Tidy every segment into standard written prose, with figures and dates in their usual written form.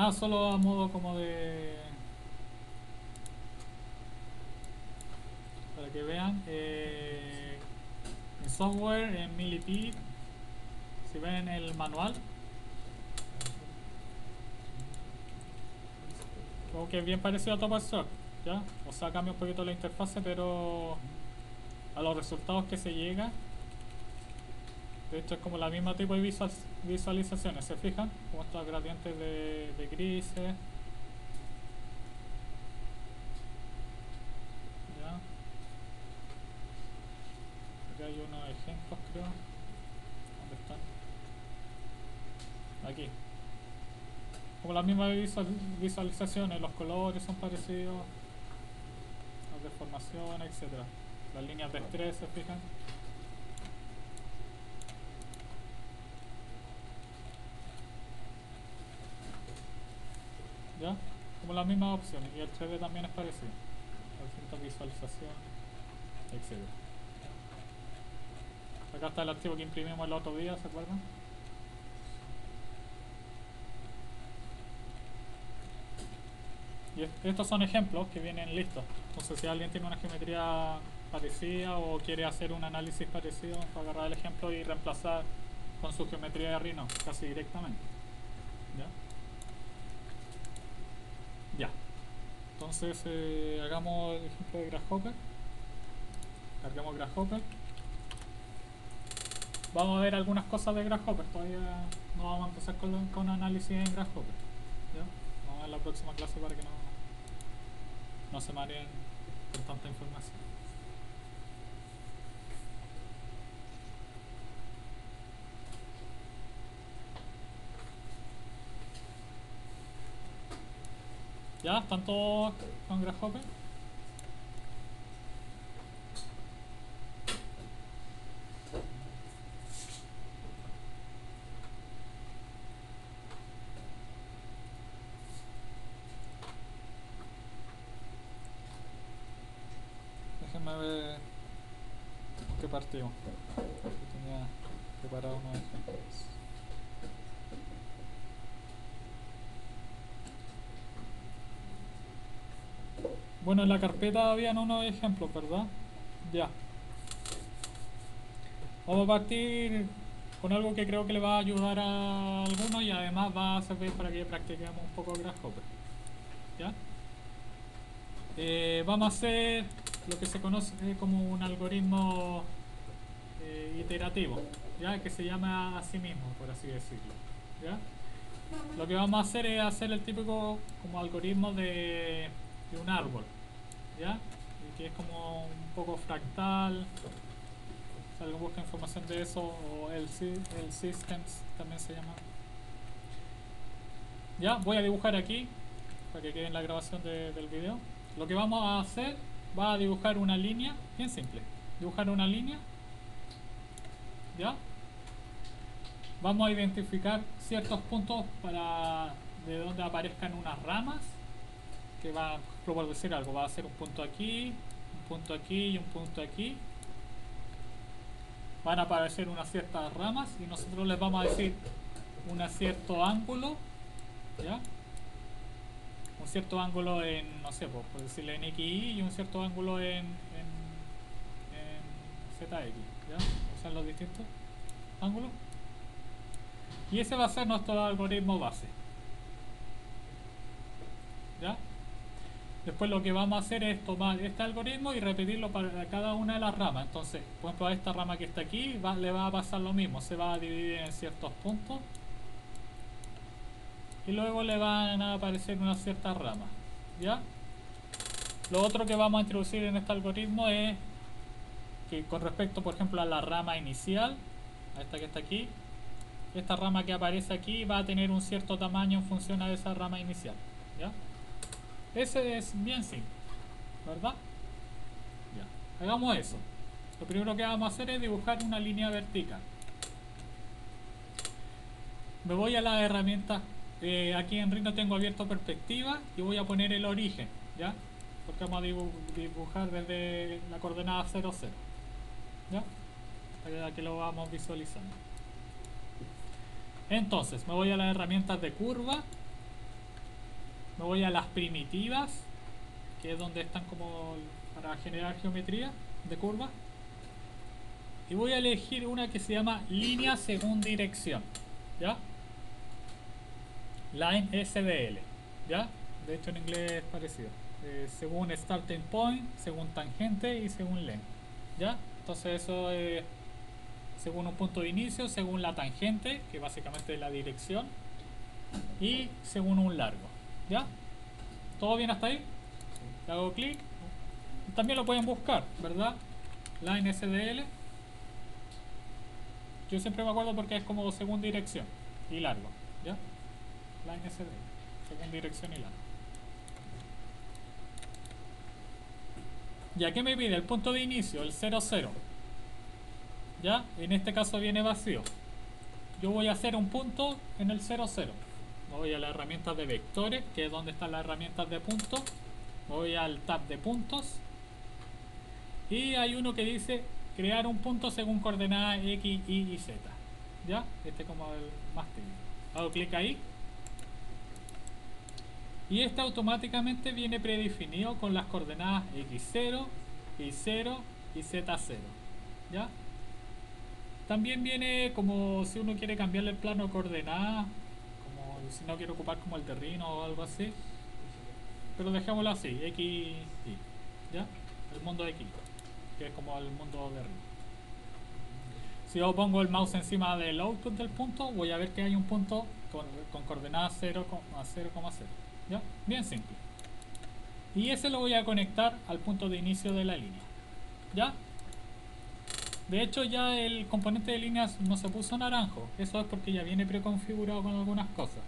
Ah, solo a modo como de... Para que vean. En software, en Millipede, si ven el manual, como que es bien parecido a TopStruct, ¿ya? O sea, cambia un poquito la interfase, pero a los resultados que se llega, de hecho es como la misma tipo de visualizaciones, ¿se fijan? Como estos gradientes de grises, ¿ya? Aquí hay unos ejemplos, creo. ¿Dónde están? Aquí. Como las mismas visualizaciones, los colores son parecidos, las deformaciones, etcétera. Las líneas de estrés, ¿se fijan? ¿Ya? Como las mismas opciones. Y el 3D también es parecido. Distintas visualizaciones, etcétera. Acá está el archivo que imprimimos el otro día, ¿se acuerdan? Y estos son ejemplos que vienen listos. Entonces si alguien tiene una geometría parecida o quiere hacer un análisis parecido, para agarrar el ejemplo y reemplazar con su geometría de Rhino casi directamente. ¿Ya? Ya. Entonces hagamos el ejemplo de Grasshopper. Carguemos Grasshopper. Vamos a ver algunas cosas de Grasshopper. Todavía no vamos a empezar con análisis en Grasshopper. ¿Ya? Vamos a ver la próxima clase para que no se mareen con tanta información. ¿Ya? ¿Están todos con Grasshopper? Déjenme ver qué partimos. Tenía preparado unos ejemplos. Bueno, en la carpeta habían unos ejemplos, ¿verdad? Ya. Vamos a partir con algo que creo que le va a ayudar a algunos y además va a servir para que practiquemos un poco Grasshopper. ¿Ya? Vamos a hacer lo que se conoce como un algoritmo iterativo, ¿ya? Que se llama a sí mismo, por así decirlo. ¿Ya? Lo que vamos a hacer es hacer el típico como algoritmo de un árbol, ¿ya? Y que es como un poco fractal. Si alguien busca información de eso, o el systems también se llama. Ya, voy a dibujar aquí para que quede en la grabación del video. Lo que vamos a hacer va a dibujar una línea, bien simple. Dibujar una línea, ¿ya? Vamos a identificar ciertos puntos para de donde aparezcan unas ramas que va, por decir algo, va a ser un punto aquí y un punto aquí. Van a aparecer unas ciertas ramas y nosotros les vamos a decir un cierto ángulo, ¿ya? Un cierto ángulo en, no sé, por decirle en XY y un cierto ángulo en ZX, ¿ya? O sea, los distintos ángulos. Y ese va a ser nuestro algoritmo base, ¿ya? Después lo que vamos a hacer es tomar este algoritmo y repetirlo para cada una de las ramas. Entonces, por ejemplo, a esta rama que está aquí le va a pasar lo mismo. Se va a dividir en ciertos puntos y luego le van a aparecer unas ciertas ramas, ¿ya? Lo otro que vamos a introducir en este algoritmo es que con respecto, por ejemplo, a la rama inicial, a esta que está aquí, esta rama que aparece aquí va a tener un cierto tamaño en función a esa rama inicial, ¿ya? Ese es bien simple, ¿verdad? Ya, hagamos eso. Lo primero que vamos a hacer es dibujar una línea vertical. Me voy a la herramienta, aquí en Rhino tengo abierto perspectiva y voy a poner el origen, ¿ya? Porque vamos a dibujar desde la coordenada 0, 0, ¿ya? Para que lo vamos visualizando. Entonces, me voy a las herramientas de curva me voy a las primitivas, que es donde están como para generar geometría de curvas, y voy a elegir una que se llama línea según dirección, ¿ya? Line SDL, ¿ya? De hecho en inglés es parecido, según starting point, según tangente y según length, ¿ya? Entonces eso es según un punto de inicio, según la tangente, que básicamente es la dirección, y según un largo, ¿ya? ¿Todo bien hasta ahí? Le hago clic. También lo pueden buscar, ¿verdad? Line SDL. Yo siempre me acuerdo porque es como según dirección y largo, ¿ya? Line SDL, según dirección y largo. ¿Ya qué me pide? El punto de inicio, el 0, 0. ¿Ya? En este caso viene vacío. Yo voy a hacer un punto en el 0, 0. Me voy a la herramienta de vectores, que es donde están las herramientas de puntos. Me voy al tab de puntos. Y hay uno que dice crear un punto según coordenadas X, Y y Z. ¿Ya? Este es como el más técnico. Hago clic ahí. Y este automáticamente viene predefinido con las coordenadas X0, Y0 y Z0. ¿Ya? También viene como si uno quiere cambiarle el plano de coordenadas, como si no quiere ocupar como el terreno o algo así. Pero dejémoslo así, X, Y. ¿Ya? El mundo X, que es como el mundo de arriba. Si yo pongo el mouse encima del output del punto, voy a ver que hay un punto con coordenadas 0,0. ¿Ya? Bien simple. Y ese lo voy a conectar al punto de inicio de la línea. ¿Ya? De hecho ya el componente de líneas no se puso naranjo. Eso es porque ya viene preconfigurado con algunas cosas.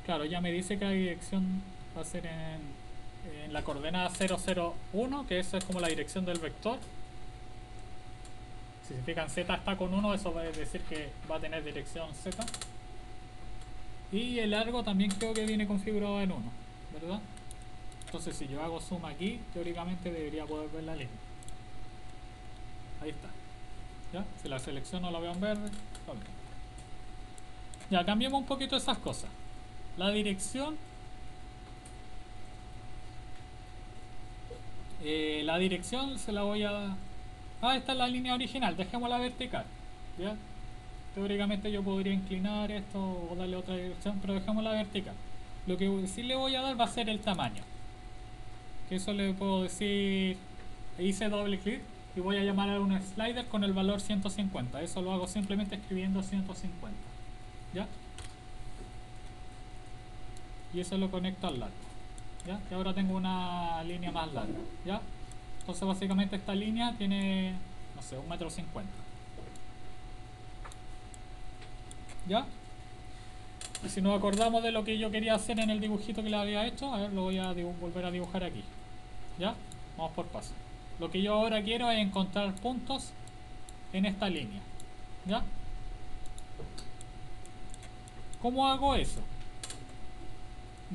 Claro, ya me dice que la dirección va a ser en la coordenada 001, que eso es como la dirección del vector. Si se fijan, Z está con 1, eso va a decir que va a tener dirección Z. Y el largo también creo que viene configurado en 1, ¿verdad? Entonces si yo hago zoom aquí, teóricamente debería poder ver la línea. Ahí está. ¿Ya? Si la selecciono la veo en verde, está bien. Ya, cambiemos un poquito esas cosas. La dirección. La dirección se la voy a... Ah, esta es la línea original, dejémosla vertical. ¿Ya? Teóricamente yo podría inclinar esto o darle otra dirección, pero dejémosla vertical. Lo que sí le voy a dar va a ser el tamaño. Que eso le puedo decir... Hice doble clic y voy a llamar a un slider con el valor 150. Eso lo hago simplemente escribiendo 150. ¿Ya? Y eso lo conecto al largo. ¿Ya? Y ahora tengo una línea más larga. ¿Ya? Entonces básicamente esta línea tiene, no sé, 1,50 m. ¿Ya? Y si nos acordamos de lo que yo quería hacer en el dibujito que le había hecho, a ver, lo voy a volver a dibujar aquí. ¿Ya? Vamos por paso. Lo que yo ahora quiero es encontrar puntos en esta línea. ¿Ya? ¿Cómo hago eso?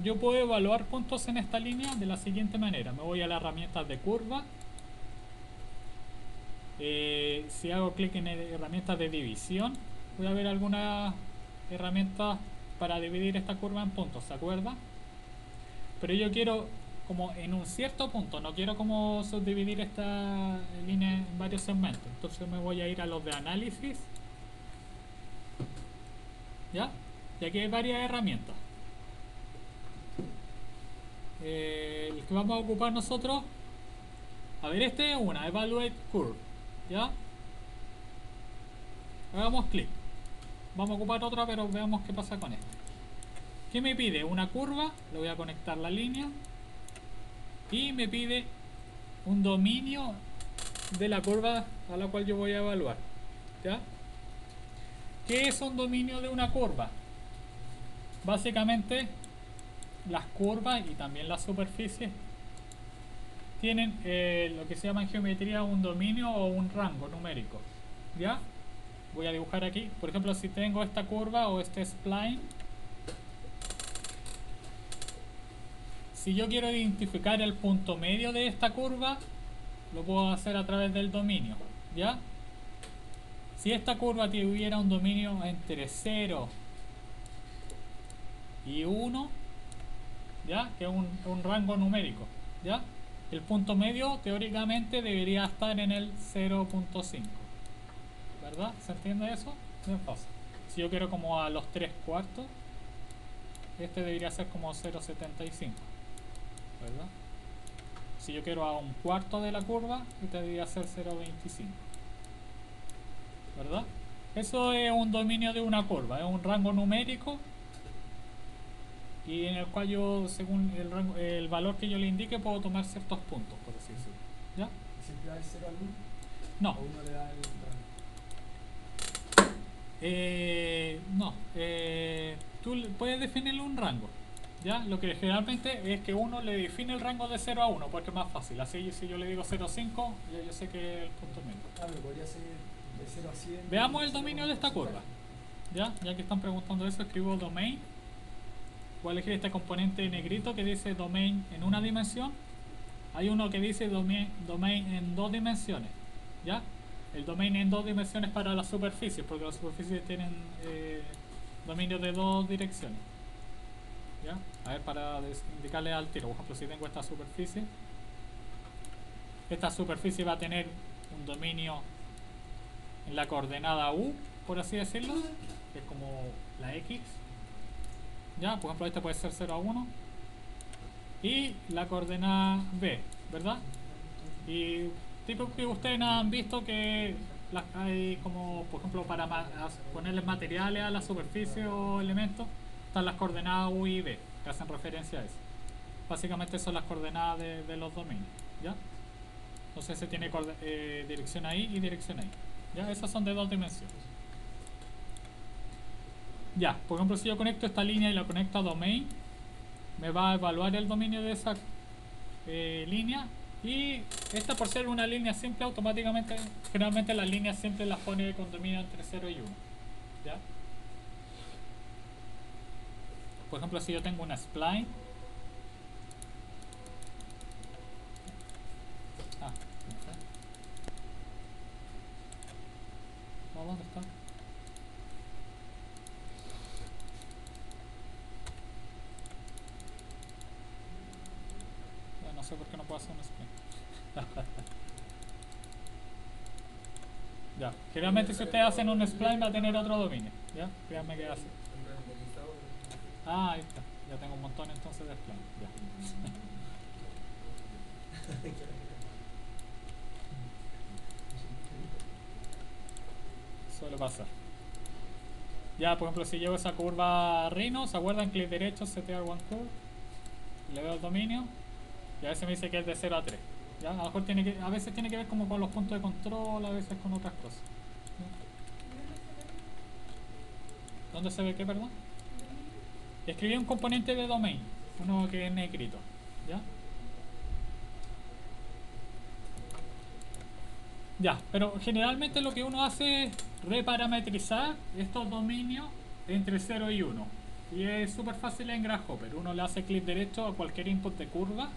Yo puedo evaluar puntos en esta línea de la siguiente manera. Me voy a las herramientas de curva. Si hago clic en herramientas de división, voy a ver algunas herramientas para dividir esta curva en puntos, ¿se acuerda? Pero yo quiero como en un cierto punto, no quiero como subdividir esta línea en varios segmentos. Entonces me voy a ir a los de análisis. ¿Ya? Y aquí hay varias herramientas. El que vamos a ocupar nosotros, a ver, este es una, Evaluate Curve. ¿Ya? Hagamos clic. Vamos a ocupar otra, pero veamos qué pasa con este. ¿Qué me pide? Una curva, le voy a conectar la línea. Y me pide un dominio de la curva a la cual yo voy a evaluar. ¿Ya? ¿Qué es un dominio de una curva? Básicamente, las curvas y también las superficies tienen lo que se llama en geometría un dominio o un rango numérico. ¿Ya? Voy a dibujar aquí. Por ejemplo, si tengo esta curva o este spline, si yo quiero identificar el punto medio de esta curva, lo puedo hacer a través del dominio. ¿Ya? Si esta curva tuviera un dominio entre 0 y 1, ¿ya? Que es un rango numérico, ¿ya? El punto medio teóricamente debería estar en el 0.5, ¿verdad? ¿Se entiende eso? Bien fácil. Si yo quiero como a los 3/4, este debería ser como 0.75, ¿verdad? Si yo quiero a un cuarto de la curva, este debería ser 0.25, ¿verdad? Eso es un dominio de una curva, es un rango numérico y en el cual yo, según el valor que yo le indique, puedo tomar ciertos puntos, por así decirlo. ¿Ya? ¿Y siempre da el 0 al 1? No. ¿O uno le da el rango? No. Tú puedes definirle un rango. ¿Ya? Lo que generalmente es que uno le define el rango de 0 a 1, porque es más fácil. Así, si yo le digo 0,5, ya yo sé que es el punto medio. Ah, pero podría ser de 0 a 100. Veamos el dominio de esta curva. ¿Ya? Ya que están preguntando eso, escribo domain. Voy a elegir este componente negrito que dice domain en una dimensión. Hay uno que dice domain en 2 dimensiones. ¿Ya? El domain en 2 dimensiones para las superficies, porque las superficies tienen dominio de 2 direcciones. ¿Ya? A ver, para indicarle al tiro, por ejemplo, si tengo esta superficie va a tener un dominio en la coordenada U, por así decirlo, que es como la X. Ya, por ejemplo, este puede ser 0 a 1. Y la coordenada B, ¿verdad? Y tipo que ustedes han visto que hay como, por ejemplo, para ponerle materiales a la superficie o elementos, están las coordenadas U y B, que hacen referencia a eso. Básicamente son las coordenadas de los dominios, ¿ya? Entonces se tiene dirección ahí y dirección ahí. ¿Ya? Esas son de 2 dimensiones. Ya, por ejemplo, si yo conecto esta línea y la conecto a domain, me va a evaluar el dominio de esa línea. Y esta, por ser una línea simple, automáticamente, generalmente las líneas simples las pone con dominio entre 0 y 1. ¿Ya? Por ejemplo, si yo tengo una spline. ¿Dónde está? No sé por qué no puedo hacer un spline. Ya, generalmente si ustedes hacen un spline va a tener otro dominio. ¿Ya? Créanme que hace. Ah, ahí está. Ya tengo un montón entonces de spline. Ya. Suele pasar. Ya, por ejemplo, si llevo esa curva Rhino, ¿se acuerdan? Clic derecho, setear one curve. Le veo el dominio. Y a veces me dice que es de 0 a 3. ¿Ya? A lo mejor a veces tiene que ver como con los puntos de control, a veces con otras cosas. ¿Ya? ¿Dónde se ve qué, perdón? Escribí un componente de domain, uno que es negrito. ¿Ya? Ya, pero generalmente lo que uno hace es reparametrizar estos dominios entre 0 y 1. Y es súper fácil en Grasshopper. Uno le hace clic derecho a cualquier input de curva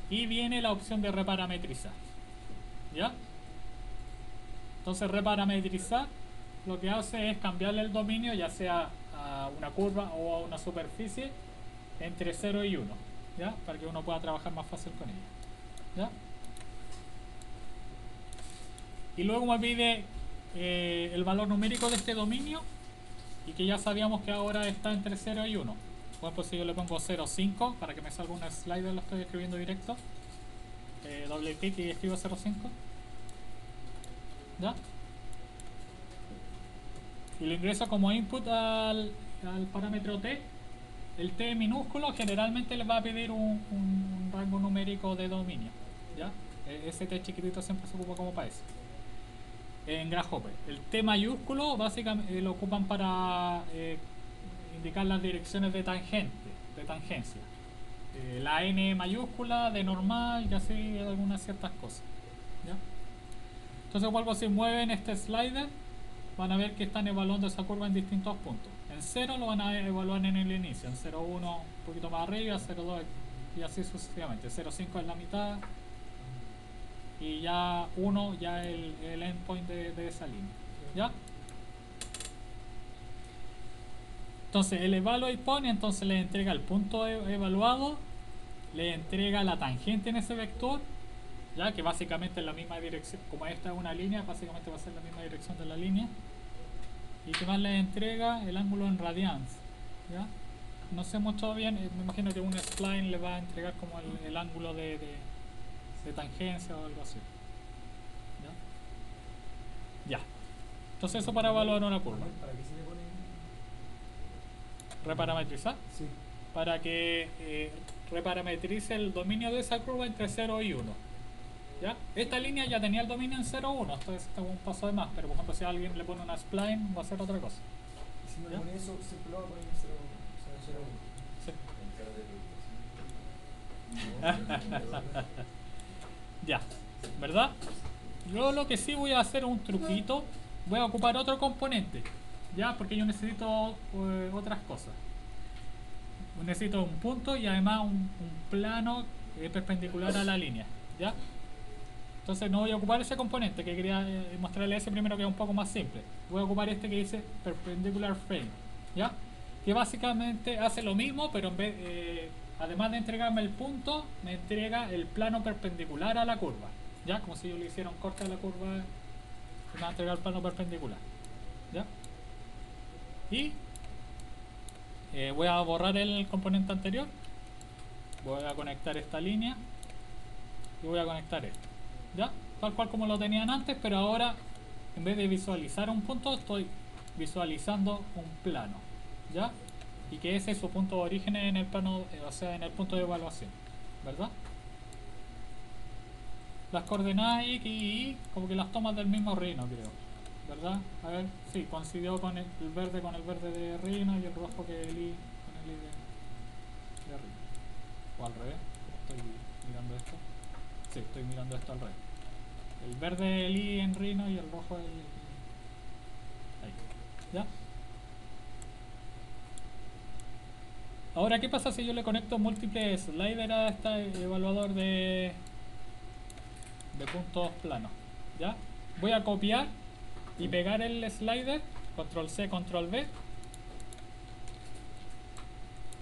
y viene la opción de reparametrizar. ¿Ya? Entonces reparametrizar lo que hace es cambiarle el dominio, ya sea a una curva o a una superficie, entre 0 y 1. ¿Ya? Para que uno pueda trabajar más fácil con ella. ¿Ya? Y luego me pide el valor numérico de este dominio y que ya sabíamos que ahora está entre 0 y 1. Pues si yo le pongo 0,5 para que me salga un slider, lo estoy escribiendo directo. Doble clic y escribo 0,5. ¿Ya? Y lo ingreso como input al parámetro t. El t minúsculo generalmente le va a pedir un rango numérico de dominio. ¿Ya? Ese t chiquitito siempre se ocupa como para eso. En Grasshopper. El T mayúsculo básicamente lo ocupan para indicar las direcciones de tangencia. La N mayúscula de normal y así algunas ciertas cosas. ¿Ya? Entonces cuando se mueven este slider van a ver que están evaluando esa curva en distintos puntos. En 0 lo van a evaluar en el inicio, en 0,1 un poquito más arriba, 0,2 y así sucesivamente. 0,5 es la mitad. Y ya 1 ya el endpoint de esa línea. ¿Ya? Entonces el evaluate point entonces le entrega el punto evaluado, le entrega la tangente en ese vector, ya que básicamente es la misma dirección, como esta es una línea, básicamente va a ser la misma dirección de la línea. Y que más le entrega el ángulo en radians, ¿ya? No sé mucho bien, me imagino que un spline le va a entregar como el ángulo de tangencia o algo así. ¿Ya? Ya. Entonces eso para evaluar una curva. ¿Para qué se le pone? Reparametrizar. Sí. Para que reparametrice el dominio de esa curva entre 0 y 1. ¿Ya? Esta línea ya tenía el dominio en 0 1, entonces este es un paso de más, pero por ejemplo si alguien le pone una spline va a hacer otra cosa. Y si no le ¿Ya? pone eso, siempre lo va a poner en 0, 1. Sí. Ya, ¿verdad? Yo lo que sí voy a hacer un truquito, voy a ocupar otro componente, ya, porque yo necesito otras cosas. Necesito un punto y además un plano perpendicular a la línea, ¿ya? Entonces no voy a ocupar ese componente que quería mostrarle ese primero, que es un poco más simple. Voy a ocupar este que dice perpendicular frame, ¿ya? Que básicamente hace lo mismo, pero en vez, además de entregarme el punto, me entrega el plano perpendicular a la curva, ¿ya? Como si yo le hiciera un corte a la curva, me va a entregar el plano perpendicular, ¿ya? Y voy a borrar el componente anterior, voy a conectar esta línea y voy a conectar esto, ¿ya? Tal cual como lo tenían antes, pero ahora en vez de visualizar un punto estoy visualizando un plano, ¿ya? Y que ese es su punto de origen en el plano, o sea, en el punto de evaluación, ¿verdad? Las coordenadas X y Y como que las tomas del mismo Rhino, creo, ¿verdad? A ver, sí, coincidió con el verde de Rhino y el rojo que el I con el I de Rhino. O al revés, estoy mirando esto. Sí, estoy mirando esto al revés. El verde el I en Rhino y el rojo el... Ahí. ¿Ya? Ahora, ¿qué pasa si yo le conecto múltiples sliders a este evaluador de puntos planos? ¿Ya? Voy a copiar y pegar el slider, control C, control V,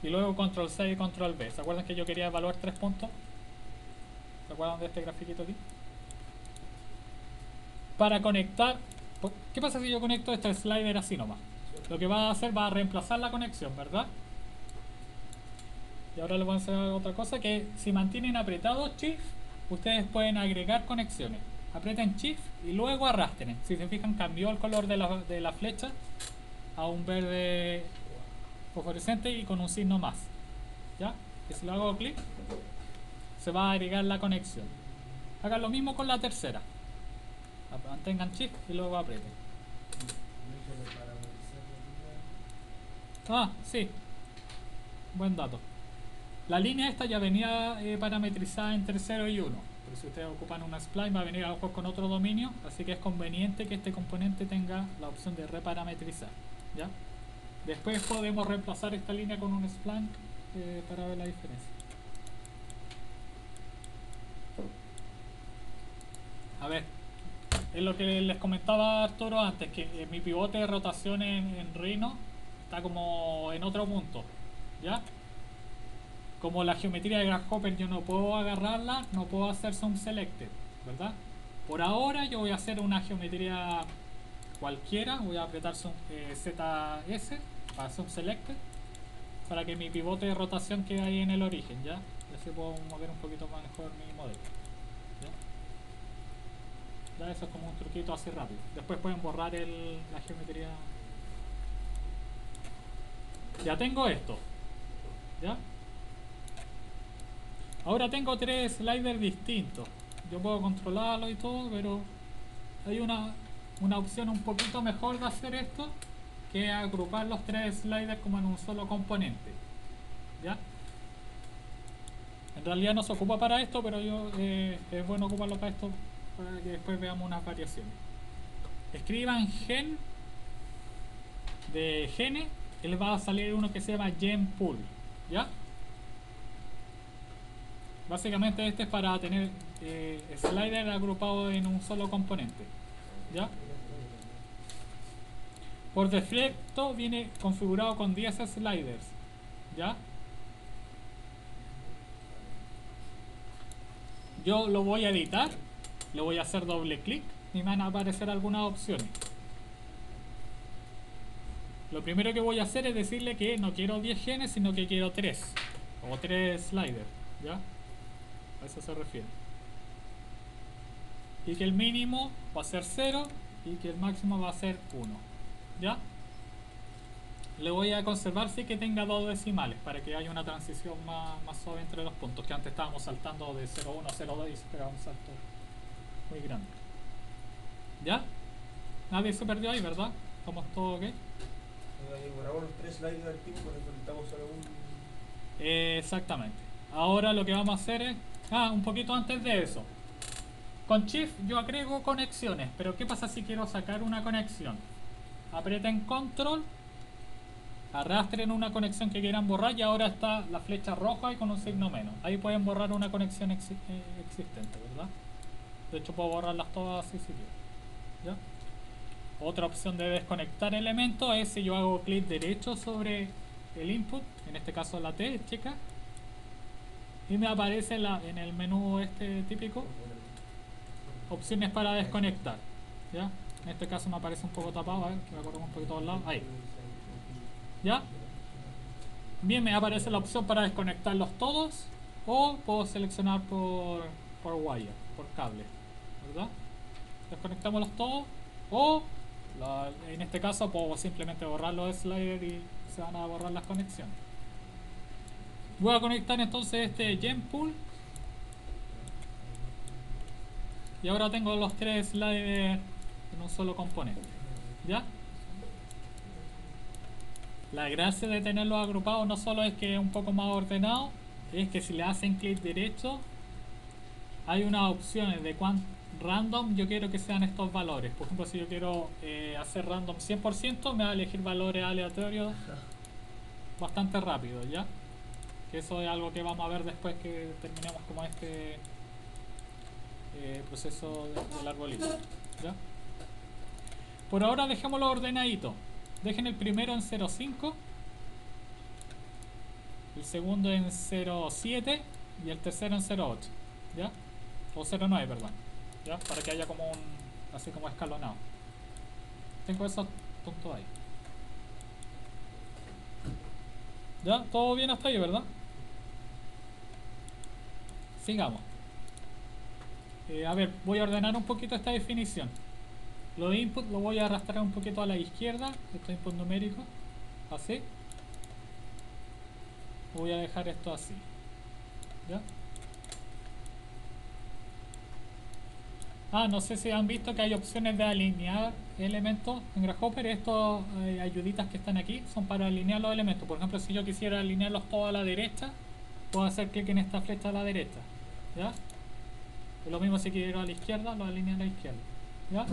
y luego control C y control V. ¿Se acuerdan que yo quería evaluar 3 puntos? ¿Se acuerdan de este grafiquito aquí? Para conectar, ¿qué pasa si yo conecto este slider así nomás? Lo que va a hacer, va a reemplazar la conexión, ¿verdad? Y ahora les voy a enseñar otra cosa, que si mantienen apretado Shift, ustedes pueden agregar conexiones. Aprieten Shift y luego arrastren. Si se fijan, cambió el color de la flecha a un verde fosforescente y con un signo más. ¿Ya? Y si lo hago clic, se va a agregar la conexión. Hagan lo mismo con la tercera. Mantengan Shift y luego aprieten. Ah, sí. Buen dato. La línea esta ya venía parametrizada entre 0 y 1. Pero si ustedes ocupan una spline va a venir a lo mejor con otro dominio. Así que es conveniente que este componente tenga la opción de reparametrizar, ¿ya? Después podemos reemplazar esta línea con un spline para ver la diferencia. A ver, es lo que les comentaba Arturo antes, que mi pivote de rotación en Rhino está como en otro punto, ¿ya? Como la geometría de Grasshopper yo no puedo agarrarla, no puedo hacer zoom selected, ¿verdad? Por ahora yo voy a hacer una geometría cualquiera, voy a apretar zoom, ZS para zoom selected, para que mi pivote de rotación quede ahí en el origen, ¿ya? Y así puedo mover un poquito más mejor mi modelo, ¿ya? Ya eso es como un truquito así rápido. Después pueden borrar la geometría. Ya tengo esto, ¿ya? Ahora tengo 3 sliders distintos. Yo puedo controlarlo y todo, pero hay una opción un poquito mejor de hacer esto, que es agrupar los 3 sliders como en un solo componente, ¿ya? En realidad no se ocupa para esto, pero es bueno ocuparlo para esto, para que después veamos unas variaciones. Escriban gen de gene y les va a salir uno que se llama gen pool, ¿ya? Básicamente este es para tener slider agrupado en un solo componente, ¿ya? por defecto viene configurado con 10 sliders, ¿ya? Yo lo voy a editar, le voy a hacer doble clic y me van a aparecer algunas opciones. Lo primero que voy a hacer es decirle que no quiero 10 genes, sino que quiero 3 o 3 sliders, ¿ya? A eso se refiere. Y que el mínimo va a ser 0 y que el máximo va a ser 1, ¿ya? Le voy a conservar sí que tenga 2 decimales para que haya una transición más suave entre los puntos, que antes estábamos saltando de 0,1 a 0,2 y se pegaba un salto muy grande. ¿Ya? Nadie se perdió ahí, ¿verdad? ¿Estamos todos ok? Borramos los 3 slides activos, pero necesitamos solo un. Exactamente. Ahora lo que vamos a hacer es... un poquito antes de eso. Con Shift yo agrego conexiones, pero ¿qué pasa si quiero sacar una conexión? Aprieten Control, arrastren una conexión que quieran borrar y ahora está la flecha roja y con un signo menos. Ahí pueden borrar una conexión existente, ¿verdad? De hecho puedo borrarlas todas así si quiero. ¿Ya? Otra opción de desconectar elementos es si yo hago clic derecho sobre el input, en este caso la T, checa, y me aparece en el menú este típico opciones para desconectar, ¿ya? En este caso me aparece un poco tapado, a ver, que me acuerdo un poquito al lado, ahí, ¿ya? Bien, me aparece la opción para desconectarlos todos o puedo seleccionar por wire, por cable, ¿verdad? Desconectamos todos o en este caso puedo simplemente borrar los sliders y se van a borrar las conexiones. Voy a conectar entonces este Genpool y ahora tengo los 3 sliders en un solo componente, ¿ya? La gracia de tenerlos agrupados no solo es que es un poco más ordenado, es que si le hacen clic derecho hay unas opciones de random yo quiero que sean estos valores. Por ejemplo, si yo quiero hacer random 100%, me va a elegir valores aleatorios bastante rápido, ¿ya? Que eso es algo que vamos a ver después que terminemos como este proceso del arbolito, ¿ya? Por ahora dejémoslo ordenadito. Dejen el primero en 0,5, el segundo en 0,7 y el tercero en 0,8, ¿ya? O 0,9, perdón, ¿ya? Para que haya como así como escalonado. Tengo esos puntos ahí. ¿Ya? ¿Todo bien hasta ahí, verdad? Sigamos. A ver, voy a ordenar un poquito esta definición. Los inputs los voy a arrastrar un poquito a la izquierda, estos inputs numéricos, así. Voy a dejar esto así, ¿ya? No sé si han visto que hay opciones de alinear elementos en Grasshopper. Estas ayuditas que están aquí son para alinear los elementos. Por ejemplo, si yo quisiera alinearlos todos a la derecha, puedo hacer clic en esta flecha a la derecha, ¿ya? Y lo mismo si quiero a la izquierda, lo alineo a la izquierda, ¿ya?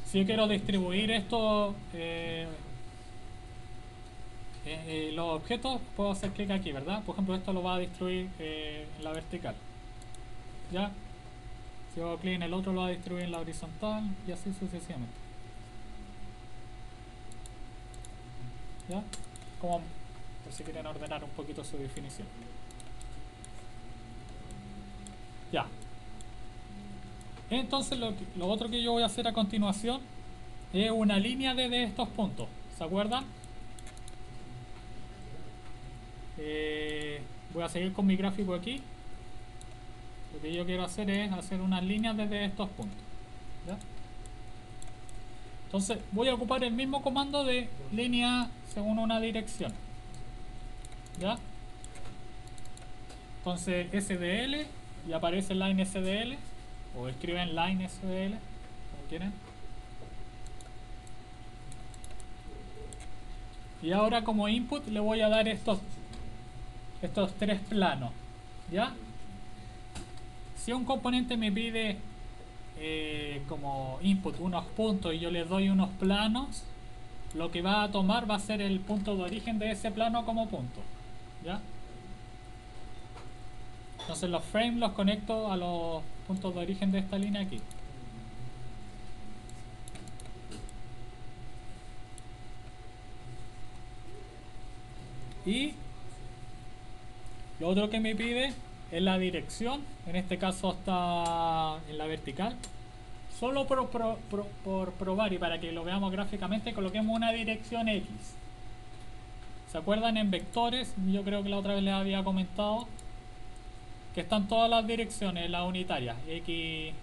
Si yo quiero distribuir esto, los objetos, puedo hacer clic aquí, ¿verdad? Por ejemplo, esto lo va a distribuir en la vertical, ¿ya? Si hago clic en el otro, lo va a distribuir en la horizontal y así sucesivamente, ¿ya? Como por si quieren ordenar un poquito su definición. Ya. Entonces lo otro que yo voy a hacer a continuación es una línea de estos puntos. ¿Se acuerdan? Voy a seguir con mi gráfico aquí. Lo que yo quiero hacer es hacer unas líneas desde estos puntos, ¿ya? Entonces voy a ocupar el mismo comando de línea según una dirección, ¿ya? Entonces SDL y aparece line SDL o escriben line SDL como quieren. Y ahora como input le voy a dar estos 3 planos, ¿ya? Si un componente me pide como input unos puntos y yo le doy unos planos, lo que va a tomar va a ser el punto de origen de ese plano como punto, ¿ya? Entonces los frames los conecto a los puntos de origen de esta línea aquí. Y lo otro que me pide es la dirección. En este caso está en la vertical. Solo por probar y para que lo veamos gráficamente, coloquemos una dirección X. ¿Se acuerdan en vectores? Yo creo que la otra vez les había comentado que están todas las direcciones, las unitarias. X,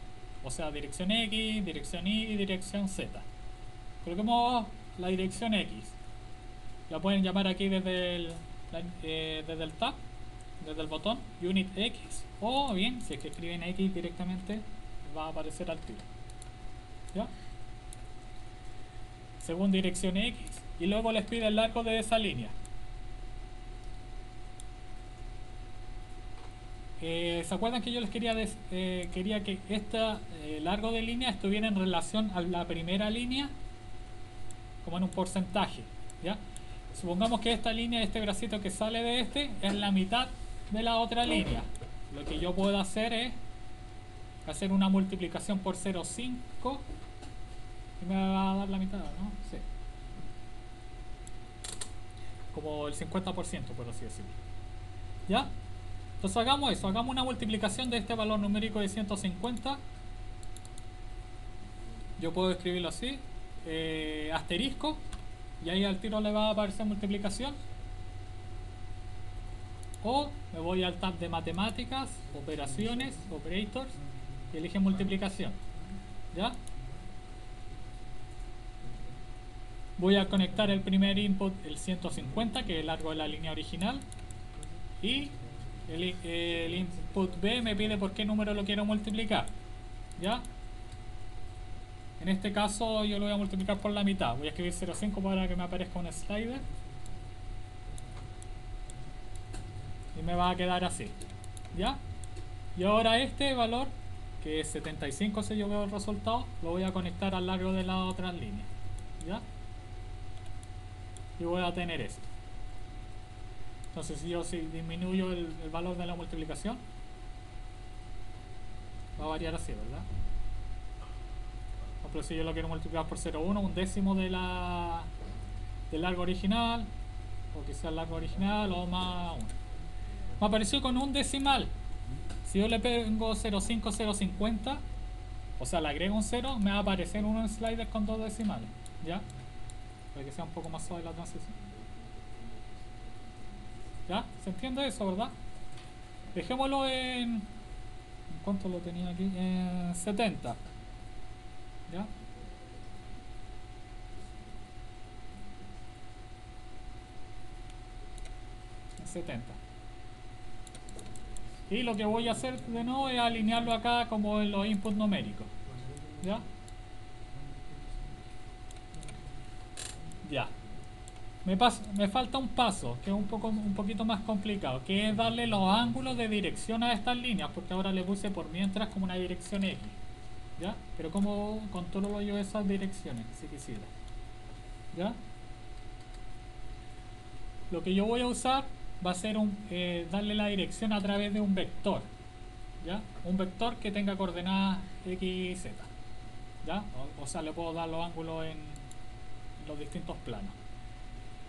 o sea, dirección X, dirección Y y dirección Z. Coloquemos la dirección X. La pueden llamar aquí desde el tab, desde el botón Unit X. O bien, si es que escriben X directamente, va a aparecer al tiro. ¿Ya? Según dirección X. Y luego les pide el largo de esa línea. ¿Se acuerdan que yo les quería que este largo de línea estuviera en relación a la primera línea? Como en un porcentaje. ¿Ya? Supongamos que esta línea, este bracito que sale de es la mitad de la otra línea. Lo que yo puedo hacer es hacer una multiplicación por 0,5 y me va a dar la mitad, ¿no? Sí. Como el 50%, por así decirlo. ¿Ya? Entonces hagamos eso, hagamos una multiplicación de este valor numérico de 150. Yo puedo escribirlo así, asterisco, y ahí al tiro le va a aparecer multiplicación. O me voy al tab de matemáticas, operaciones, operators, y elige multiplicación. ¿Ya? Voy a conectar el primer input, el 150, que es el largo de la línea original, y el input B me pide por qué número lo quiero multiplicar. ¿Ya? En este caso yo lo voy a multiplicar por la mitad. Voy a escribir 0,5 para que me aparezca un slider. Y me va a quedar así. ¿Ya? Y ahora este valor, que es 75 si yo veo el resultado, lo voy a conectar al largo de las otras líneas. ¿Ya? Y voy a tener esto. Entonces si disminuyo el valor de la multiplicación, va a variar así, ¿verdad? Por ejemplo, si yo lo quiero multiplicar por 0,1, un décimo del largo original, o quizá el largo original, o más 1. Me apareció con un decimal. Si yo le pongo 0,5, 0,50, o sea, le agrego un 0, me va a aparecer un slider con 2 decimales. ¿Ya? Para que sea un poco más suave la transición. ¿Ya? ¿Se entiende eso, verdad? Dejémoslo en... ¿Cuánto lo tenía aquí? 70. ¿Ya? En 70. Y lo que voy a hacer de nuevo es alinearlo acá como en los inputs numéricos. ¿Ya? Ya. Me falta un paso que es un poquito más complicado, que es darle los ángulos de dirección a estas líneas, porque ahora le puse por mientras como una dirección X. ¿Ya? Pero como controlo yo esas direcciones, si quisiera. ¿Ya? Lo que yo voy a usar va a ser darle la dirección a través de un vector. ¿Ya? Un vector que tenga coordenadas X y Z. ¿Ya? O sea, le puedo dar los ángulos en los distintos planos.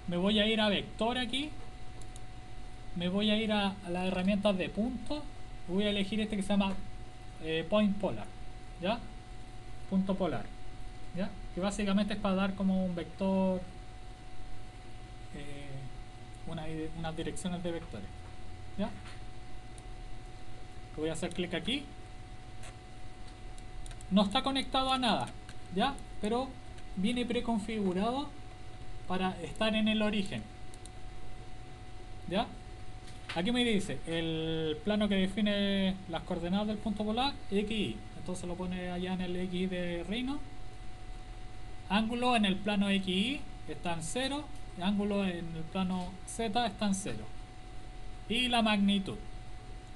Me voy a ir a vector aquí. Me voy a ir a las herramientas de punto. Voy a elegir este que se llama point polar. ¿Ya? Punto polar. ¿Ya? Que básicamente es para dar como un vector, unas direcciones de vectores. ¿Ya? Voy a hacer clic aquí. No está conectado a nada, ¿ya? Pero viene preconfigurado para estar en el origen. ¿Ya? Aquí me dice el plano que define las coordenadas del punto polar, XY. Entonces lo pone allá en el XY de Reino. Ángulo en el plano XY está en 0. Ángulo en el plano Z está en 0. Y la magnitud.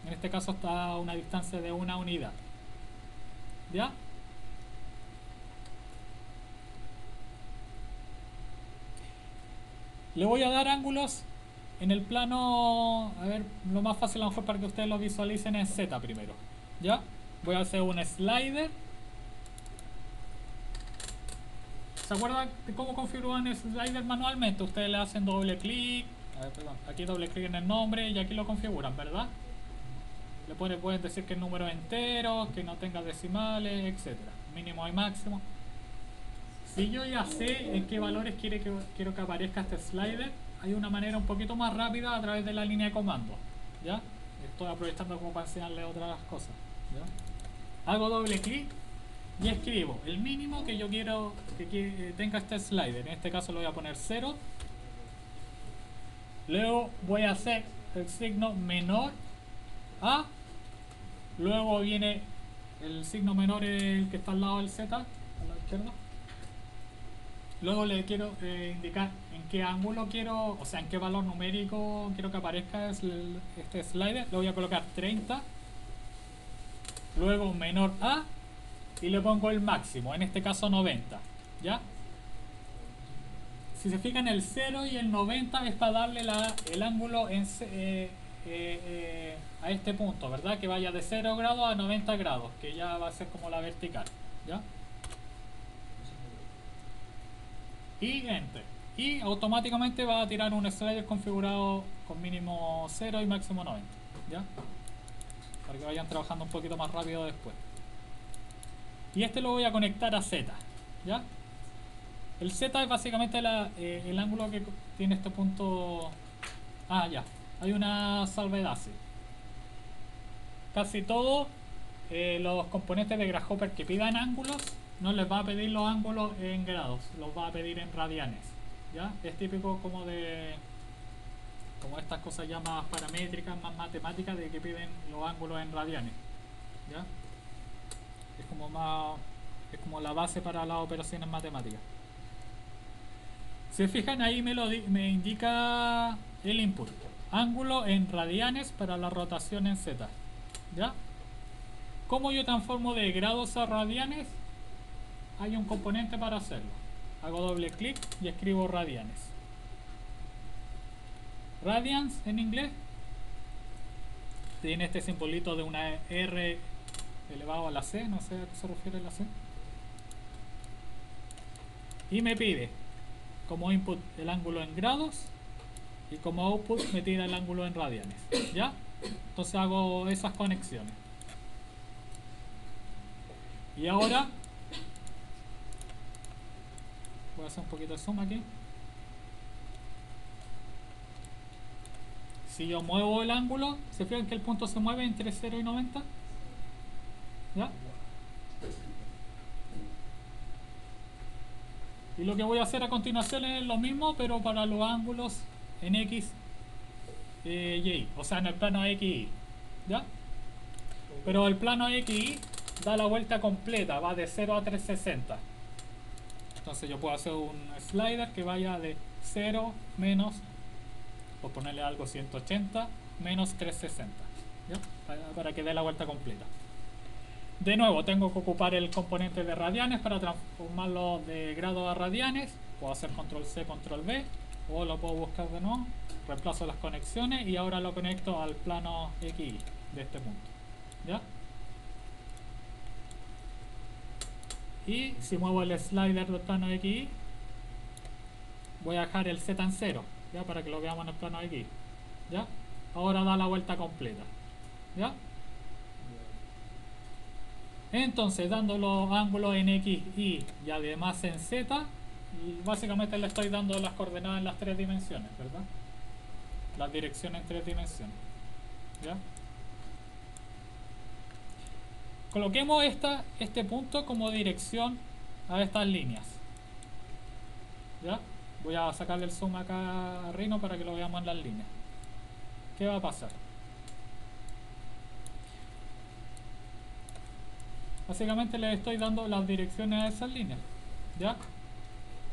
En este caso está a una distancia de 1 unidad. ¿Ya? Le voy a dar ángulos en el plano, a ver, lo más fácil a lo mejor para que ustedes lo visualicen es Z primero. ¿Ya? Voy a hacer un slider. ¿Se acuerdan de cómo configuran el slider manualmente? Ustedes le hacen doble clic A ver, perdón. Aquí doble clic en el nombre y aquí lo configuran, ¿verdad? Le pueden decir que el número es entero, que no tenga decimales, etcétera. Mínimo y máximo. Si yo ya sé en qué valores quiero que aparezca este slider, hay una manera un poquito más rápida a través de la línea de comando. ¿Ya? Estoy aprovechando como para enseñarle otras cosas. ¿Ya? Hago doble clic y escribo el mínimo que yo quiero que tenga este slider. En este caso lo voy a poner 0. Luego voy a hacer el signo menor a. Luego viene el signo menor, el que está al lado del Z, a la izquierda. Luego le quiero indicar en qué ángulo quiero, o sea, en qué valor numérico quiero que aparezca este slider. Le voy a colocar 30. Luego menor a. Y le pongo el máximo, en este caso 90. ¿Ya? Si se fijan, el 0 y el 90 es para darle el ángulo a este punto, ¿verdad? Que vaya de 0 grados a 90 grados, que ya va a ser como la vertical. ¿Ya? Y Enter. Y automáticamente va a tirar un slider configurado con mínimo 0 y máximo 90. ¿Ya? Para que vayan trabajando un poquito más rápido después. Y este lo voy a conectar a Z. ¿Ya? El Z es básicamente el ángulo que tiene este punto. Ah, ya. Hay una salvedad, sí. Casi todos los componentes de Grasshopper que pidan ángulos no les va a pedir los ángulos en grados, los va a pedir en radianes. ¿Ya? Es típico como estas cosas ya más paramétricas, más matemáticas, de que piden los ángulos en radianes. ¿Ya? Es como la base para las operaciones matemáticas. Si se fijan, ahí me indica el input. Ángulo en radianes para la rotación en Z. ¿Ya? ¿Cómo yo transformo de grados a radianes? Hay un componente para hacerlo. Hago doble clic y escribo radianes. Radians en inglés tiene este simbolito de una R elevado a la C, no sé a qué se refiere la C. Y me pide como input el ángulo en grados y como output me tira el ángulo en radianes. ¿Ya? Entonces hago esas conexiones. Y ahora voy a hacer un poquito de zoom aquí. Si yo muevo el ángulo, ¿se fijan que el punto se mueve entre 0 y 90? ¿Ya? Y lo que voy a hacer a continuación es lo mismo, pero para los ángulos en X y Y, o sea, en el plano X y Y. ¿Ya? Pero el plano X y Y da la vuelta completa, va de 0 a 360. Entonces yo puedo hacer un slider que vaya de 0 menos, o ponerle algo 180 menos 360. ¿Ya? Para que dé la vuelta completa. De nuevo, tengo que ocupar el componente de radianes para transformarlo de grado a radianes. Puedo hacer control C, control V, o lo puedo buscar de nuevo. Reemplazo las conexiones y ahora lo conecto al plano XY de este punto. ¿Ya? Y si muevo el slider del plano XY, voy a dejar el Z en 0, ¿ya? Para que lo veamos en el plano XY. ¿Ya? Ahora da la vuelta completa. ¿Ya? Entonces, dando los ángulos en X, Y y además en Z, básicamente le estoy dando las coordenadas en las 3 dimensiones, ¿verdad? Las direcciones en 3 dimensiones. ¿Ya? Coloquemos este punto como dirección a estas líneas. ¿Ya? Voy a sacarle el zoom acá a Rhino para que lo veamos en las líneas. ¿Qué va a pasar? Básicamente le estoy dando las direcciones a esas líneas. ¿Ya?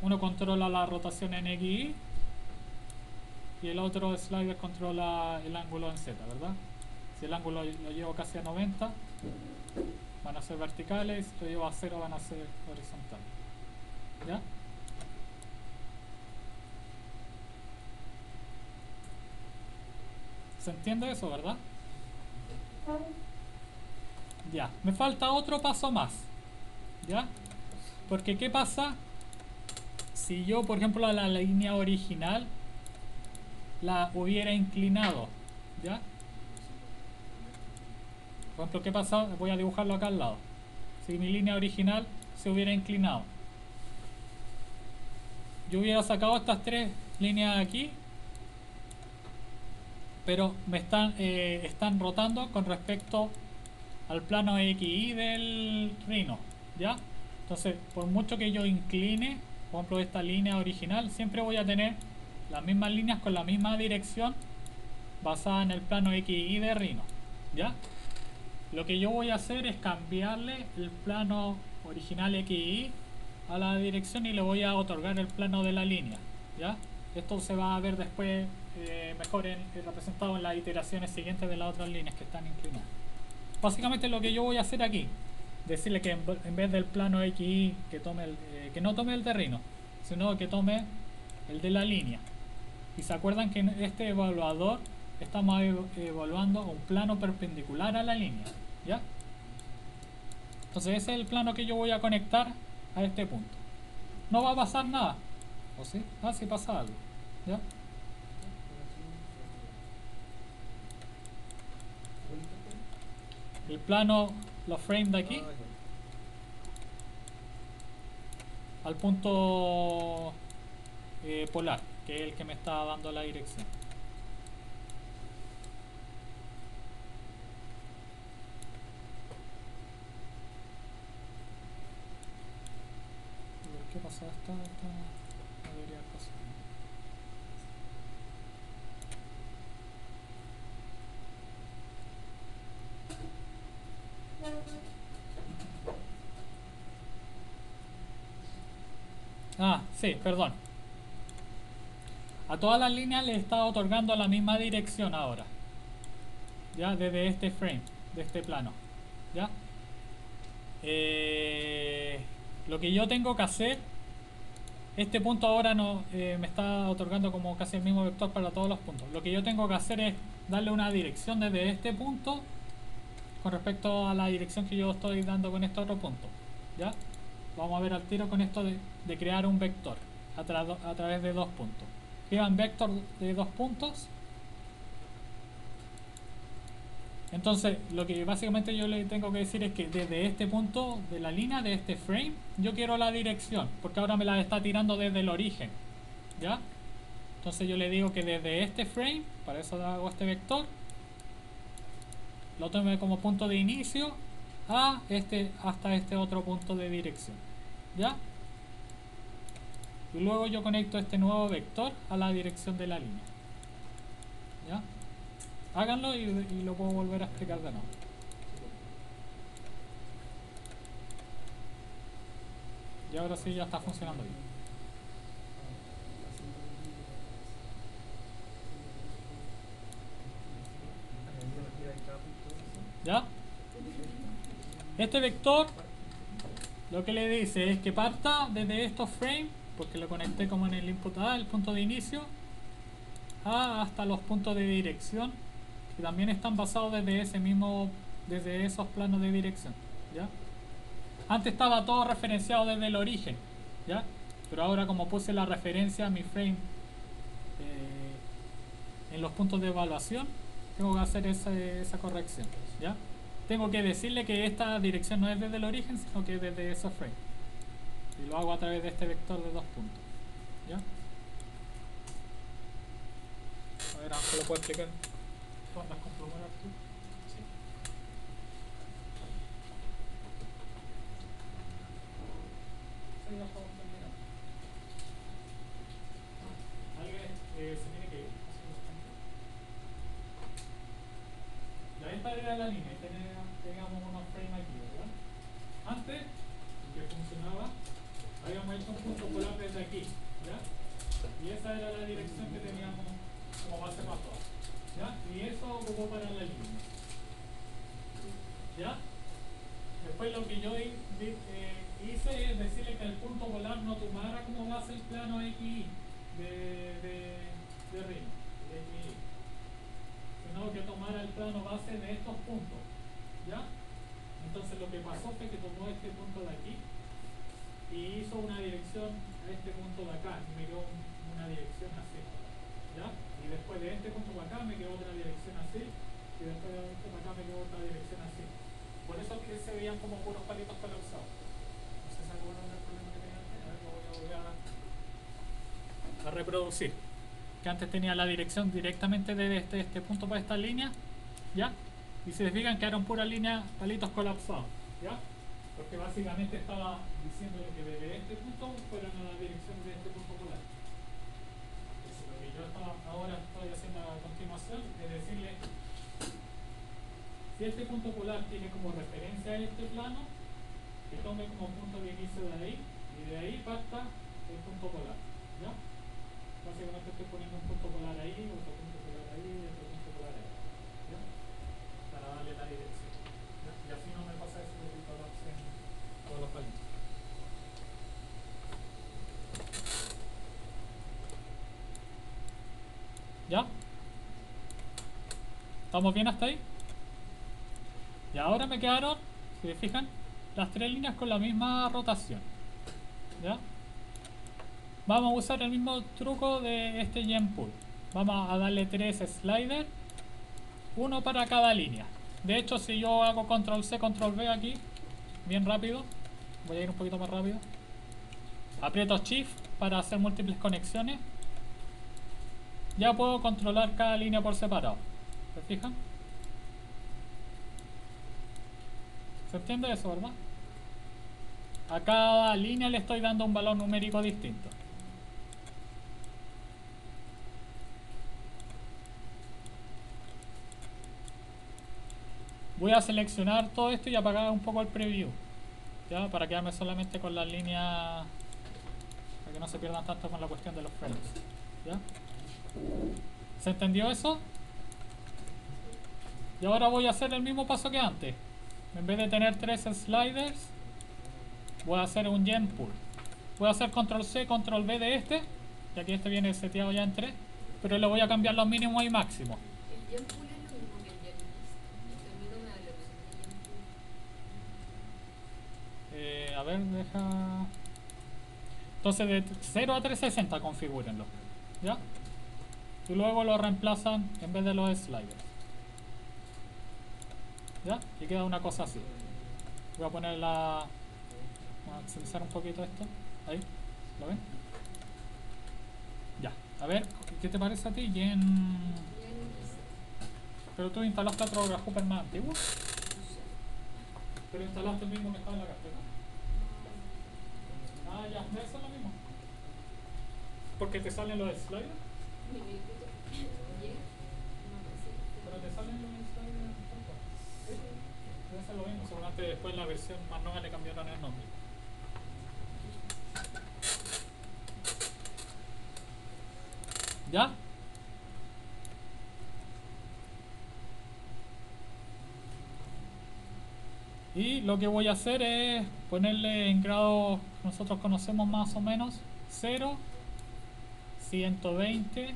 Uno controla la rotación en X, Y y el otro slider controla el ángulo en Z, ¿verdad? Si el ángulo lo llevo casi a 90, van a ser verticales, si lo llevo a 0 van a ser horizontales. ¿Ya? ¿Se entiende eso, verdad? Ya, me falta otro paso más. ¿Ya? Porque ¿qué pasa si yo, por ejemplo, a la línea original la hubiera inclinado, ¿ya? Por ejemplo, ¿qué pasa? Voy a dibujarlo acá al lado. Si mi línea original se hubiera inclinado, yo hubiera sacado estas tres líneas aquí, pero me están rotando con respecto al plano XY del Rhino, ¿ya? Entonces, por mucho que yo incline, por ejemplo, esta línea original, siempre voy a tener las mismas líneas con la misma dirección basada en el plano XY de Rhino, ¿ya? Lo que yo voy a hacer es cambiarle el plano original XY a la dirección y le voy a otorgar el plano de la línea, ¿ya? Esto se va a ver después mejor representado en las iteraciones siguientes de las otras líneas que están inclinadas. Básicamente lo que yo voy a hacer aquí, decirle que en vez del plano XY que no tome el de Rhino, sino que tome el de la línea. Y se acuerdan que en este evaluador estamos evaluando un plano perpendicular a la línea, ¿ya? Entonces ese es el plano que yo voy a conectar a este punto. No va a pasar nada, ¿o sí? Ah, sí pasa algo, ¿ya? El plano, los frames de aquí al punto polar, que es el que me está dando la dirección. ¿Qué pasa? Esta no debería pasar. Ah, sí, perdón. A todas las líneas le está otorgando la misma dirección ahora, ya, desde este frame, de este plano, ya. Lo que yo tengo que hacer, este punto ahora no me está otorgando como casi el mismo vector para todos los puntos. Lo que yo tengo que hacer es darle una dirección desde este punto con respecto a la dirección que yo estoy dando con este otro punto, ya. Vamos a ver al tiro con esto de crear un vector a través de dos puntos. Escriban vector de dos puntos. Entonces, lo que básicamente yo le tengo que decir es que desde este punto de la línea, de este frame, yo quiero la dirección, porque ahora me la está tirando desde el origen, ¿ya? Entonces yo le digo que desde este frame, para eso hago este vector, lo tome como punto de inicio hasta este otro punto de dirección, ¿ya? Y luego yo conecto este nuevo vector a la dirección de la línea, ¿ya? Háganlo y lo puedo volver a explicar de nuevo. Y ahora sí ya está funcionando bien. ¿Ya? Este vector lo que le dice es que parta desde estos frames, porque lo conecté como en el input A, el punto de inicio, hasta los puntos de dirección, que también están basados desde esos planos de dirección, ¿ya? Antes estaba todo referenciado desde el origen, ¿ya? Pero ahora, como puse la referencia a mi frame en los puntos de evaluación, tengo que hacer esa corrección, ¿ya? Tengo que decirle que esta dirección no es desde el origen, sino que es desde esos frames. Y lo hago a través de este vector de dos puntos, ¿ya? A ver, Ángel, ¿lo puedo explicar? ¿Andas con plumón tú? Sí. Sí, ya estamos terminando. Alguien se tiene que ir. Ya esta era la línea, teníamos unos frames aquí, ¿verdad? Antes, que funcionaba, habíamos hecho un punto polar desde aquí, ¿ya? Y esa era la dirección que teníamos como base para todo, ¿ya? Y eso ocupó para la línea, ¿ya? Después lo que yo hice es decirle que el punto polar no tomara como base el plano XY de Rhino, de XY, sino que tomara el plano base de estos puntos, ¿ya? Entonces lo que pasó fue que tomó este punto de aquí y hizo una dirección a este punto de acá y me dio una dirección así, ¿ya? Y después de este punto para acá me quedó otra dirección así, y después de este para acá me quedó otra dirección así. Por eso es que se veían como puros palitos colapsados. No sé si se acuerdan del problema que tenía antes. A ver, lo voy a volver a reproducir. Que antes tenía la dirección directamente de este punto para esta línea, ¿ya? Y si se fijan, quedaron puras líneas, palitos colapsados, ¿ya? Porque básicamente estaba diciéndole que desde este punto fueron a la dirección de este punto polar. Eso, lo que yo ahora estoy haciendo a continuación es decirle, si este punto polar tiene como referencia este plano, que tome como punto de inicio de ahí, y de ahí parta el punto polar, ¿ya? Básicamente estoy poniendo un punto polar ahí, otro punto polar ahí, otro punto polar ahí, ¿ya? Para darle la dirección, ¿ya? Y así no me pasa eso de que colapsen todos los palitos. ¿Ya? ¿Estamos bien hasta ahí? Y ahora me quedaron, si se fijan, las tres líneas con la misma rotación, ¿ya? Vamos a usar el mismo truco de este gem pool. Vamos a darle 3 sliders, uno para cada línea. De hecho, si yo hago control C, control V aquí, bien rápido, voy a ir un poquito más rápido, aprieto shift para hacer múltiples conexiones, ya puedo controlar cada línea por separado. ¿Se fijan? ¿Se entiende eso, verdad? A cada línea le estoy dando un valor numérico distinto. Voy a seleccionar todo esto y apagar un poco el preview, ¿ya? Para quedarme solamente con las líneas, para que no se pierdan tanto con la cuestión de los frames, ¿ya? ¿Se entendió eso? Y ahora voy a hacer el mismo paso que antes. En vez de tener 3 sliders, voy a hacer un gem pool. Voy a hacer control C, control V de este, y aquí este viene seteado ya en 3, pero le voy a cambiar los mínimos y máximos. El gem pool es lo mismo que el gem list. Termino una de la opción de gem pool. A ver, deja... Entonces de 0 a 360 configúrenlo, ¿ya? Y luego lo reemplazan en vez de los sliders, ¿ya? Y queda una cosa así. Voy a poner la... Vamos a maximizar un poquito esto. Ahí, ¿lo ven? Ya, a ver, ¿qué te parece a ti? Gen... Pero tú instalaste otro Grasshopper más antiguo. Pero instalaste el mismo que estaba en la carpeta. Ah, ya, eso es lo mismo. Porque te salen los sliders. Pero te salen los sliders. ¿Sí? Debe ser lo mismo, seguramente después en la versión más nueva le cambiaron el nombre. ¿Ya? Y lo que voy a hacer es ponerle en grado que nosotros conocemos más o menos 0, 120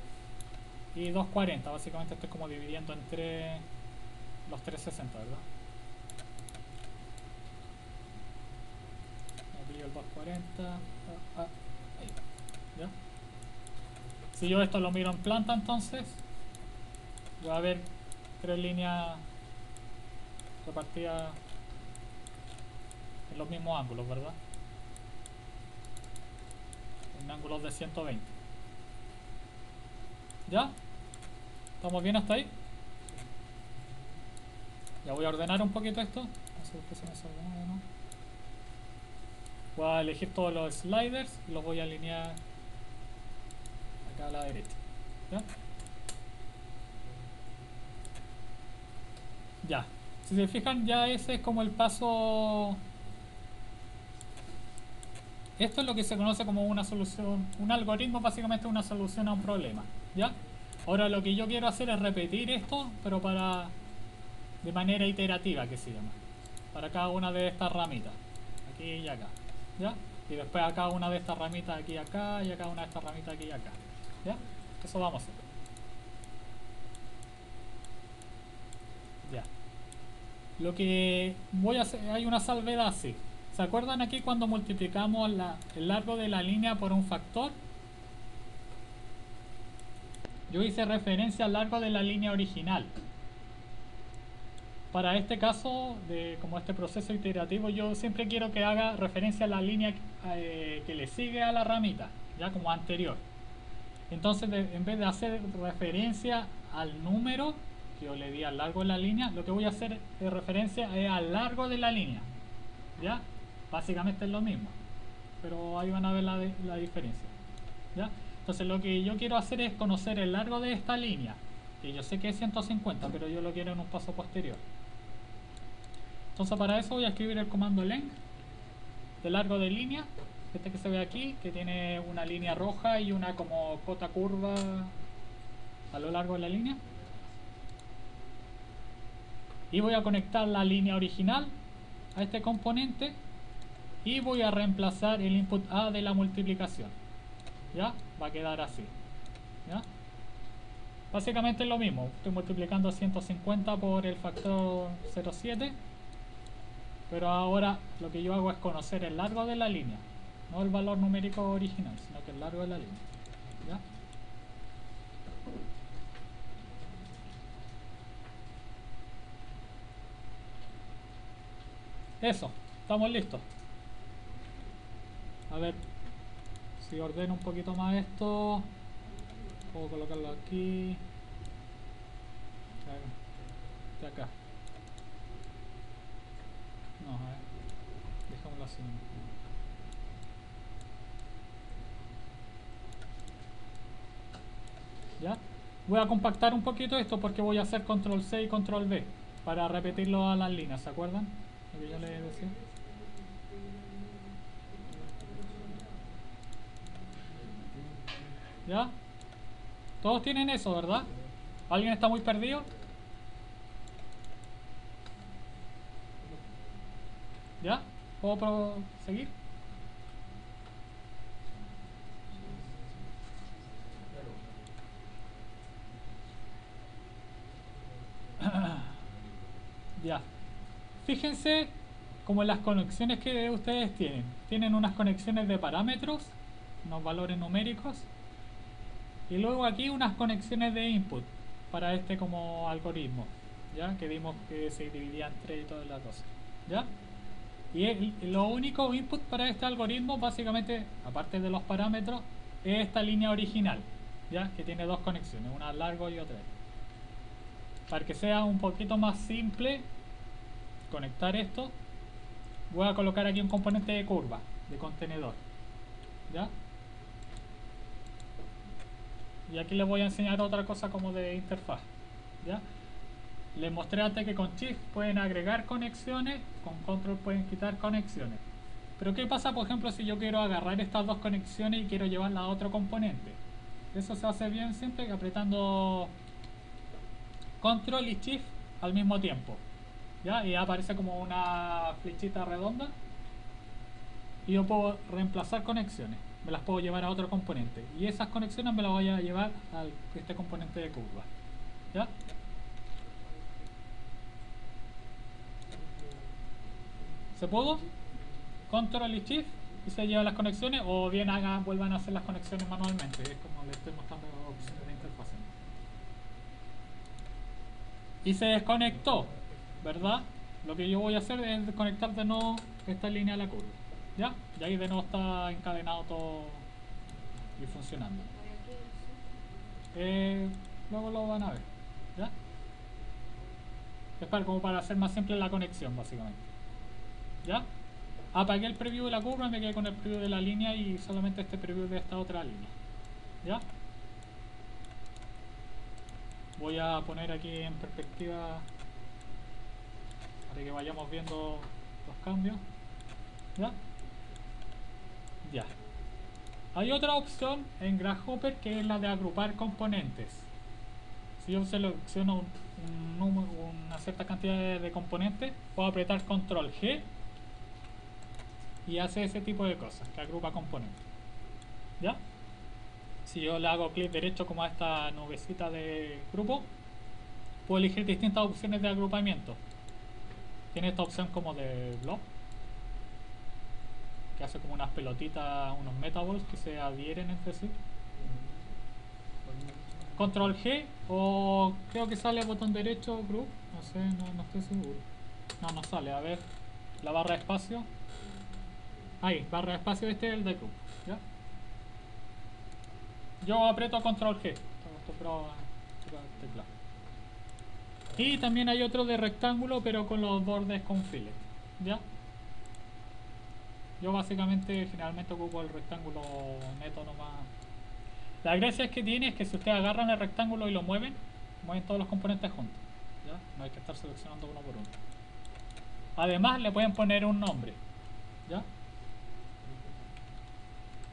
y 240. Básicamente estoy como dividiendo entre los 360, ¿verdad? Aquí el 240. Ahí. ¿Ya? Si yo esto lo miro en planta, entonces voy a ver 3 líneas repartidas en los mismos ángulos, ¿verdad? En ángulos de 120. ¿Ya? ¿Estamos bien hasta ahí? Ya voy a ordenar un poquito esto. No sé por qué se me desordenó, ¿no? Voy a elegir todos los sliders y los voy a alinear acá a la derecha. ¿Ya? Ya. Si se fijan, ya ese es como el paso... Esto es lo que se conoce como una solución, un algoritmo, básicamente una solución a un problema, ¿ya? Ahora lo que yo quiero hacer es repetir esto, pero de manera iterativa, que se llama, para cada una de estas ramitas, aquí y acá, ¿ya? Y después a cada una de estas ramitas aquí y acá, y a cada una de estas ramitas aquí y acá, ¿ya? Eso vamos a hacer. Ya. Lo que voy a hacer, hay una salvedad así. ¿Se acuerdan aquí cuando multiplicamos el largo de la línea por un factor? yo hice referencia al largo de la línea original. Para este caso, como este proceso iterativo, yo siempre quiero que haga referencia a la línea que le sigue a la ramita, ya como anterior. Entonces, en vez de hacer referencia al número que yo le di al largo de la línea, lo que voy a hacer de referencia es al largo de la línea. ¿Ya? Básicamente es lo mismo, pero ahí van a ver la diferencia. ¿Ya? Entonces, lo que yo quiero hacer es conocer el largo de esta línea, que yo sé que es 150, pero yo lo quiero en un paso posterior. Entonces, para eso voy a escribir el comando length de largo de línea, este que se ve aquí, que tiene una línea roja y una como cota curva a lo largo de la línea. Y voy a conectar la línea original a este componente y voy a reemplazar el input A de la multiplicación. ¿Ya? Va a quedar así. ¿Ya? Básicamente es lo mismo. Estoy multiplicando 150 por el factor 0,7. Pero ahora lo que yo hago es conocer el largo de la línea. No el valor numérico original, sino que el largo de la línea. ¿Ya? Eso, estamos listos. A ver si ordeno un poquito más esto. Puedo colocarlo aquí. De acá. No, a ver. Dejémoslo así. ¿Ya? Voy a compactar un poquito esto porque voy a hacer control C y control V para repetirlo a las líneas, ¿se acuerdan? Lo que yo les decía. ¿Ya? Todos tienen eso, ¿verdad? ¿Alguien está muy perdido? ¿Ya? ¿Puedo seguir? Ya. Fíjense como las conexiones que ustedes tienen. Tienen unas conexiones de parámetros, unos valores numéricos. Y luego aquí unas conexiones de input para este como algoritmo. ¿Ya? Que vimos que se dividía en 3 y todas las cosas. ¿Ya? Y lo único input para este algoritmo, básicamente, aparte de los parámetros, es esta línea original, ¿ya? Que tiene dos conexiones, una al largo y otra. Para que sea un poquito más simple conectar esto, voy a colocar aquí un componente de curva, de contenedor, ¿ya? Y aquí les voy a enseñar otra cosa como de interfaz, ¿ya? Les mostré antes que con Shift pueden agregar conexiones, con Control pueden quitar conexiones. Pero ¿qué pasa, por ejemplo, si yo quiero agarrar estas dos conexiones y quiero llevarlas a otro componente? Eso se hace bien simple apretando Control y Shift al mismo tiempo. ¿Ya? Y aparece como una flechita redonda. Y yo puedo reemplazar conexiones. Me las puedo llevar a otro componente. Y esas conexiones me las voy a llevar a este componente de curva. ¿Ya? ¿Se pudo? Control y Shift y se llevan las conexiones, o bien vuelvan a hacer las conexiones manualmente. Es como les estoy mostrando opciones de interfaz. Y se desconectó, ¿verdad? Lo que yo voy a hacer es desconectar de nuevo esta línea de la curva. ¿Ya? Y ahí de nuevo está encadenado todo y funcionando. Luego lo van a ver. ¿Ya? Es como para hacer más simple la conexión, básicamente. ¿Ya? Apagué el preview de la curva, me quedé con el preview de la línea y solamente este preview de esta otra línea. ¿Ya? Voy a poner aquí en perspectiva para que vayamos viendo los cambios. ¿Ya? Ya. Hay otra opción en Grasshopper que es la de agrupar componentes. Si yo selecciono una cierta cantidad de componentes, puedo apretar Control G y hace ese tipo de cosas, que agrupa componentes. ¿Ya? Si yo le hago clic derecho como a esta nubecita de grupo, puedo elegir distintas opciones de agrupamiento. Tiene esta opción como de blob, que hace como unas pelotitas, unos metaballs que se adhieren entre sí. Control G o creo que sale botón derecho group, no sé, no estoy seguro. No sale, a ver, la barra de espacio. Ahí, barra de espacio, este es el de group, ¿ya? Yo aprieto Control G, estoy acostumbrado a tocar el teclado. Y también hay otro de rectángulo, pero con los bordes con fillet, ¿ya? Yo básicamente generalmente ocupo el rectángulo neto nomás. La gracia es que tiene es que si ustedes agarran el rectángulo y lo mueven todos los componentes juntos, ¿ya? No hay que estar seleccionando uno por uno. Además le pueden poner un nombre, ¿ya?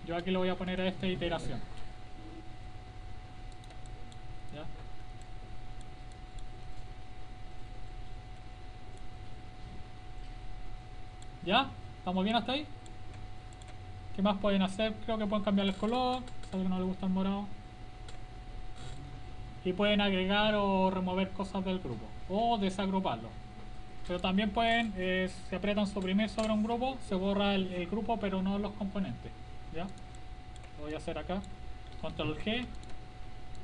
Yo aquí le voy a poner a esta iteración, ¿ya? ¿Ya? ¿Estamos bien hasta ahí? ¿Qué más pueden hacer? Creo que pueden cambiar el color, sabe que no les gusta el morado. Y pueden agregar o remover cosas del grupo o desagruparlo. Pero también pueden, si aprietan suprimir sobre un grupo, se borra el grupo pero no los componentes, ¿ya? Lo voy a hacer acá, control G,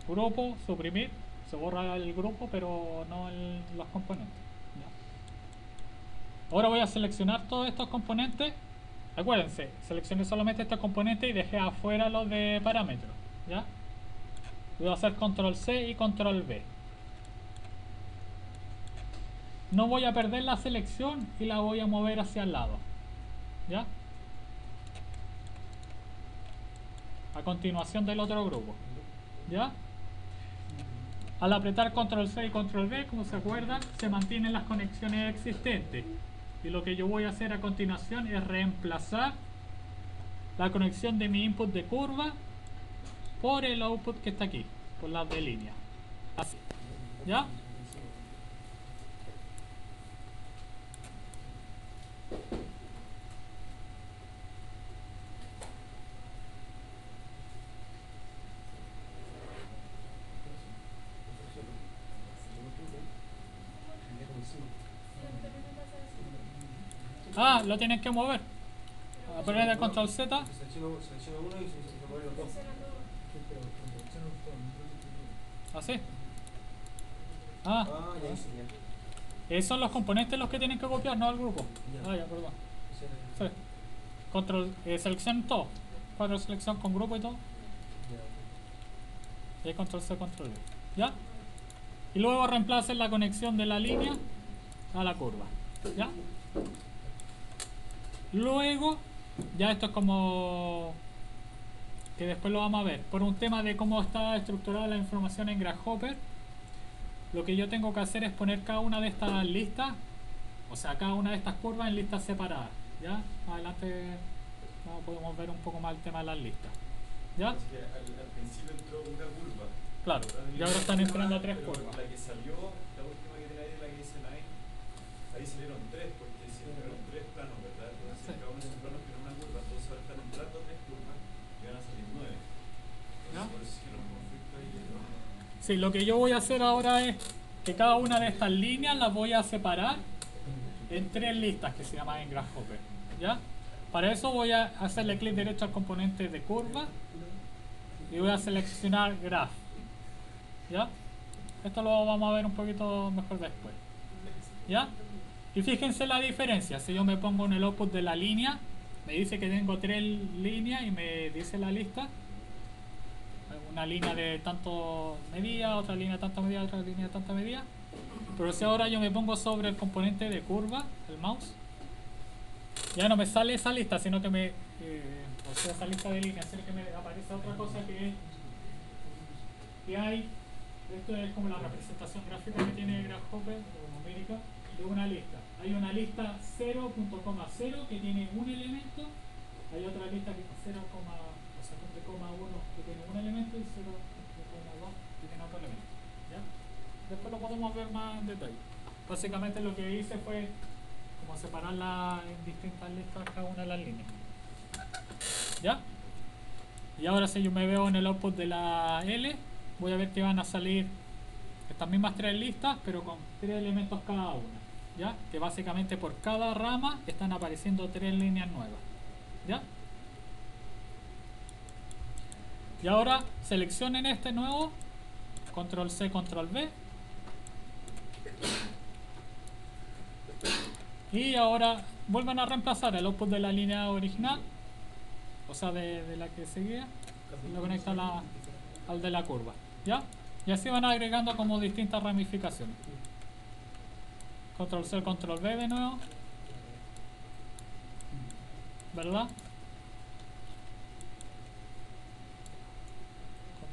grupo, suprimir, se borra el grupo pero no los componentes, ¿ya? Ahora voy a seleccionar todos estos componentes. Acuérdense, seleccioné solamente estos componentes y dejé afuera los de parámetros, ¿ya? Voy a hacer control C y control V. No voy a perder la selección y la voy a mover hacia el lado, ¿ya? A continuación del otro grupo, ¿ya? Al apretar control C y control V, como se acuerdan, se mantienen las conexiones existentes. Y lo que yo voy a hacer a continuación es reemplazar la conexión de mi input de curva por el output que está aquí, por las de línea. Así, ¿ya? Ah, lo tienes que mover. A poner el control Z. Selecciono uno y se mueven los dos. Así. Ah, Ya hice, ya. esos son los componentes los que tienen que copiar, no el grupo. Ya. Ah, ya, perdón. Ese era Sí. Control, selección todo. Cuadro de selección con grupo y todo. ya. Y control C, control V. ¿Ya? Y luego reemplacen la conexión de la línea a la curva. ¿Ya? Luego, ya esto es como que después lo vamos a ver. Por un tema de cómo está estructurada la información en Grasshopper, lo que yo tengo que hacer es poner cada una de estas listas, o sea, cada una de estas curvas en listas separadas. ¿Ya? Más adelante podemos ver un poco más el tema de las listas. ¿Ya? Así que al principio entró una curva. Claro. Y ahora están entrando a tres Pero curvas. La que salió, la última que tiene ahí, la que dice line, ahí salieron tres, porque si fueron tres planos, ¿verdad? Entonces Sí. cada uno de esos planos tiene una curva, entonces ahora están entrando tres curvas y van a salir 9. ¿Ya? Entonces por eso hicieron un conflicto ahí. Sí, lo que yo voy a hacer ahora es que cada una de estas líneas las voy a separar en tres listas que se llaman en Grasshopper. ¿Ya? Para eso voy a hacerle clic derecho al componente de curva y voy a seleccionar Graph. ¿Ya? Esto lo vamos a ver un poquito mejor después. ¿Ya? Y fíjense la diferencia. Si yo me pongo en el output de la línea, me dice que tengo tres líneas y me dice la lista. Una línea de tanto medida, otra línea de tanta medida, otra línea de tanta medida. Pero si ahora yo me pongo sobre el componente de curva, el mouse, ya no me sale esa lista, sino que o sea, esa lista de líneas, sino que me aparece otra cosa que hay. Esto es como la representación gráfica que tiene Grasshopper o numérica de una lista. Hay una lista 0.0 que tiene un elemento, hay otra lista que es 0,1 que tiene un elemento y 0,2 que tiene otro elemento. ¿Ya? Después lo podemos ver más en detalle. Básicamente lo que hice fue como separarla en distintas listas cada una de las líneas. ¿Ya? Y ahora si yo me veo en el output de la L, voy a ver que van a salir estas mismas tres listas, pero con tres elementos cada una. ¿Ya? Que básicamente por cada rama están apareciendo tres líneas nuevas. ¿Ya? Y ahora seleccionen este nuevo Control C, Control V. Y ahora vuelven a reemplazar el output de la línea original, o sea, de la que seguía, y lo conectan al de la curva, ¿ya? Y así van agregando como distintas ramificaciones. Control C, Control V de nuevo, ¿verdad?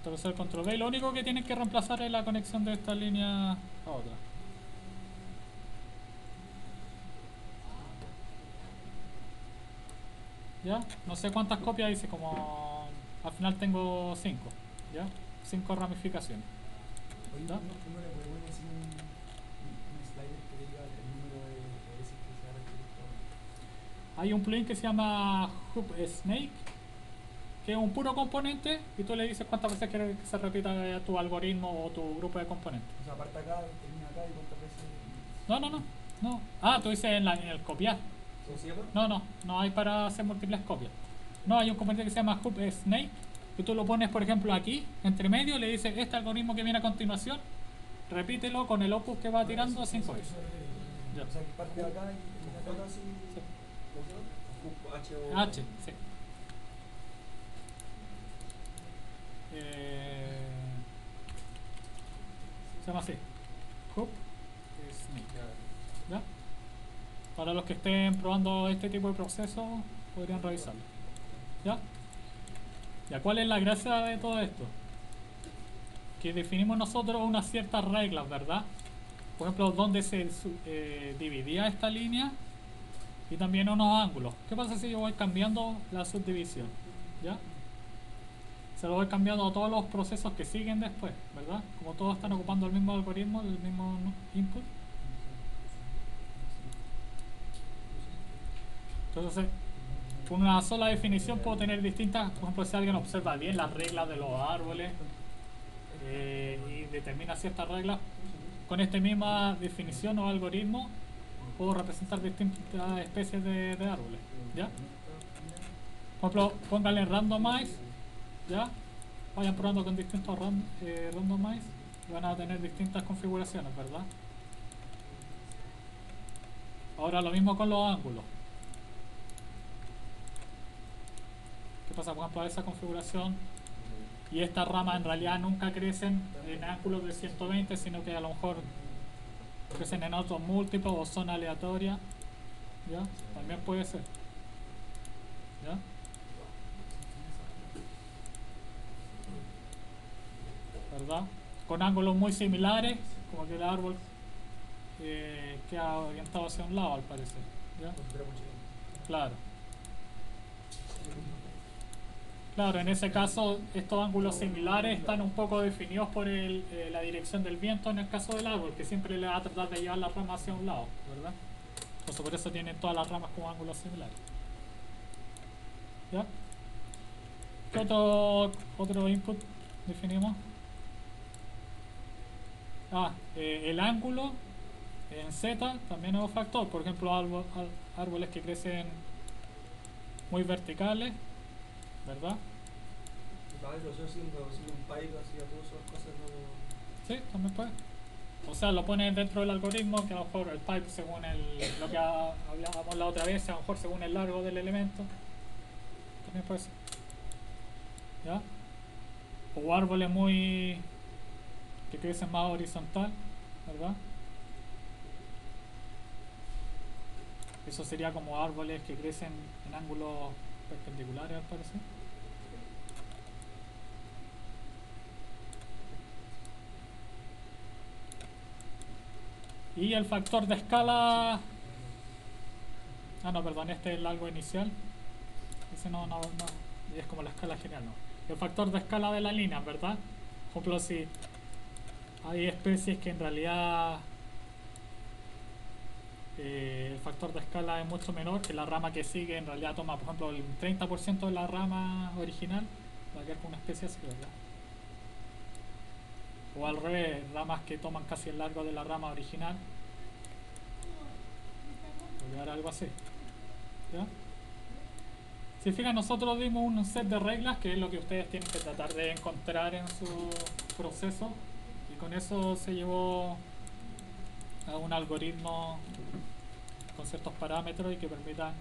Control C, Control V. Y lo único que tienen que reemplazar es la conexión de esta línea a otra. ¿Ya? No sé cuántas copias hice, como al final tengo 5, ¿ya? 5 ramificaciones. Oye, ¿Ya? ¿no le puede poner así un slider que diga el número de veces que se ha repetido? Hay un plugin que se llama Hub Snake, que es un puro componente y tú le dices cuántas veces quieres que se repita tu algoritmo o tu grupo de componentes. O sea, aparte acá, termina acá y cuántas veces. No. Ah, tú dices en el copiar. ¿Cómo se llama? No hay para hacer múltiples copias. No, hay un componente que se llama Hub Snake, que tú lo pones, por ejemplo, aquí, entre medio, y le dices este algoritmo que viene a continuación, repítelo con el output que va tirando 5 veces. Ya. O sea, que parte de acá y termina acá así. Sí. ¿Cómo se llama? H o. H, sí. Se llama así. Hub Snake. ¿Ya? Para los que estén probando este tipo de procesos, podrían revisarlo. ¿Ya? ¿Ya cuál es la gracia de todo esto? Que definimos nosotros unas ciertas reglas, ¿verdad? Por ejemplo, dónde se dividía esta línea y también unos ángulos. ¿Qué pasa si yo voy cambiando la subdivisión? ¿Ya? Se lo voy cambiando a todos los procesos que siguen después, ¿verdad? Como todos están ocupando el mismo algoritmo, el mismo input. Entonces, con una sola definición puedo tener distintas, por ejemplo, si alguien observa bien las reglas de los árboles y determina ciertas reglas, con esta misma definición o algoritmo puedo representar distintas especies de árboles, ¿ya? Por ejemplo, pónganle randomize, ¿ya? Vayan probando con distintos randomize y van a tener distintas configuraciones, ¿verdad? Ahora lo mismo con los ángulos. ¿Qué pasa? Por ejemplo, esa configuración y esta rama en realidad nunca crecen en ángulos de 120, sino que a lo mejor crecen en otros múltiplos o son aleatorias, ¿ya? También puede ser, ¿ya? ¿Verdad? Con ángulos muy similares, como que el árbol queda orientado hacia un lado al parecer, ¿ya? Claro. Claro, en ese caso estos ángulos similares están un poco definidos por la dirección del viento en el caso del árbol, que siempre le va a tratar de llevar la rama hacia un lado, ¿verdad? Entonces por eso tienen todas las ramas como ángulos similares. ¿Ya? ¿Qué otro input definimos? El ángulo en Z también es un factor. Por ejemplo, árboles que crecen muy verticales, ¿verdad? Vale, pero yo siendo un pipe así a todas esas cosas no. Sí, también puede. O sea, lo pones dentro del algoritmo, que a lo mejor el pipe según lo que hablábamos la otra vez, a lo mejor según el largo del elemento. También puede ser. ¿Ya? O árboles que crecen más horizontal, ¿verdad? Eso sería como árboles que crecen en ángulos perpendiculares, al parecer. Y el factor de escala... no, perdón, este es el largo inicial. Ese no, es como la escala general, no. El factor de escala de la línea, ¿verdad? Por ejemplo, si hay especies que en realidad el factor de escala es mucho menor, que la rama que sigue en realidad toma, por ejemplo, el 30% de la rama original, va a quedar con una especie así, ¿verdad? O al revés, ramas que toman casi el largo de la rama original, va a quedar algo así, ¿ya? Si fijan, nosotros dimos un set de reglas que es lo que ustedes tienen que tratar de encontrar en su proceso Y con eso se llevó a un algoritmo con ciertos parámetros y que permitan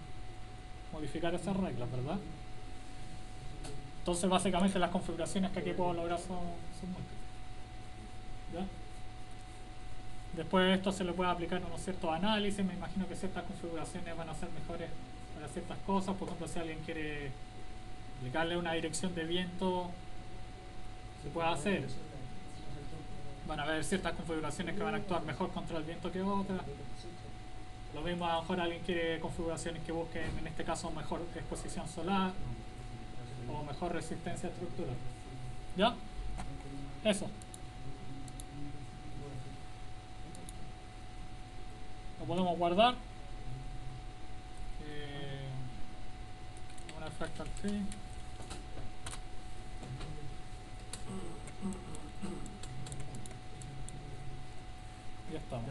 modificar esas reglas, ¿verdad? Entonces básicamente las configuraciones que aquí puedo lograr son múltiples. ¿Ya? Después esto se le puede aplicar unos ciertos análisis. Me imagino que ciertas configuraciones van a ser mejores para ciertas cosas. Por ejemplo, si alguien quiere aplicarle una dirección de viento, se puede hacer. Van a haber ciertas configuraciones que van a actuar mejor contra el viento que otras. Lo mismo, a lo mejor alguien quiere configuraciones que busquen, en este caso, mejor exposición solar o mejor resistencia estructural. ¿Ya? Eso. Lo podemos guardar. Una fractal tree. Ya estamos.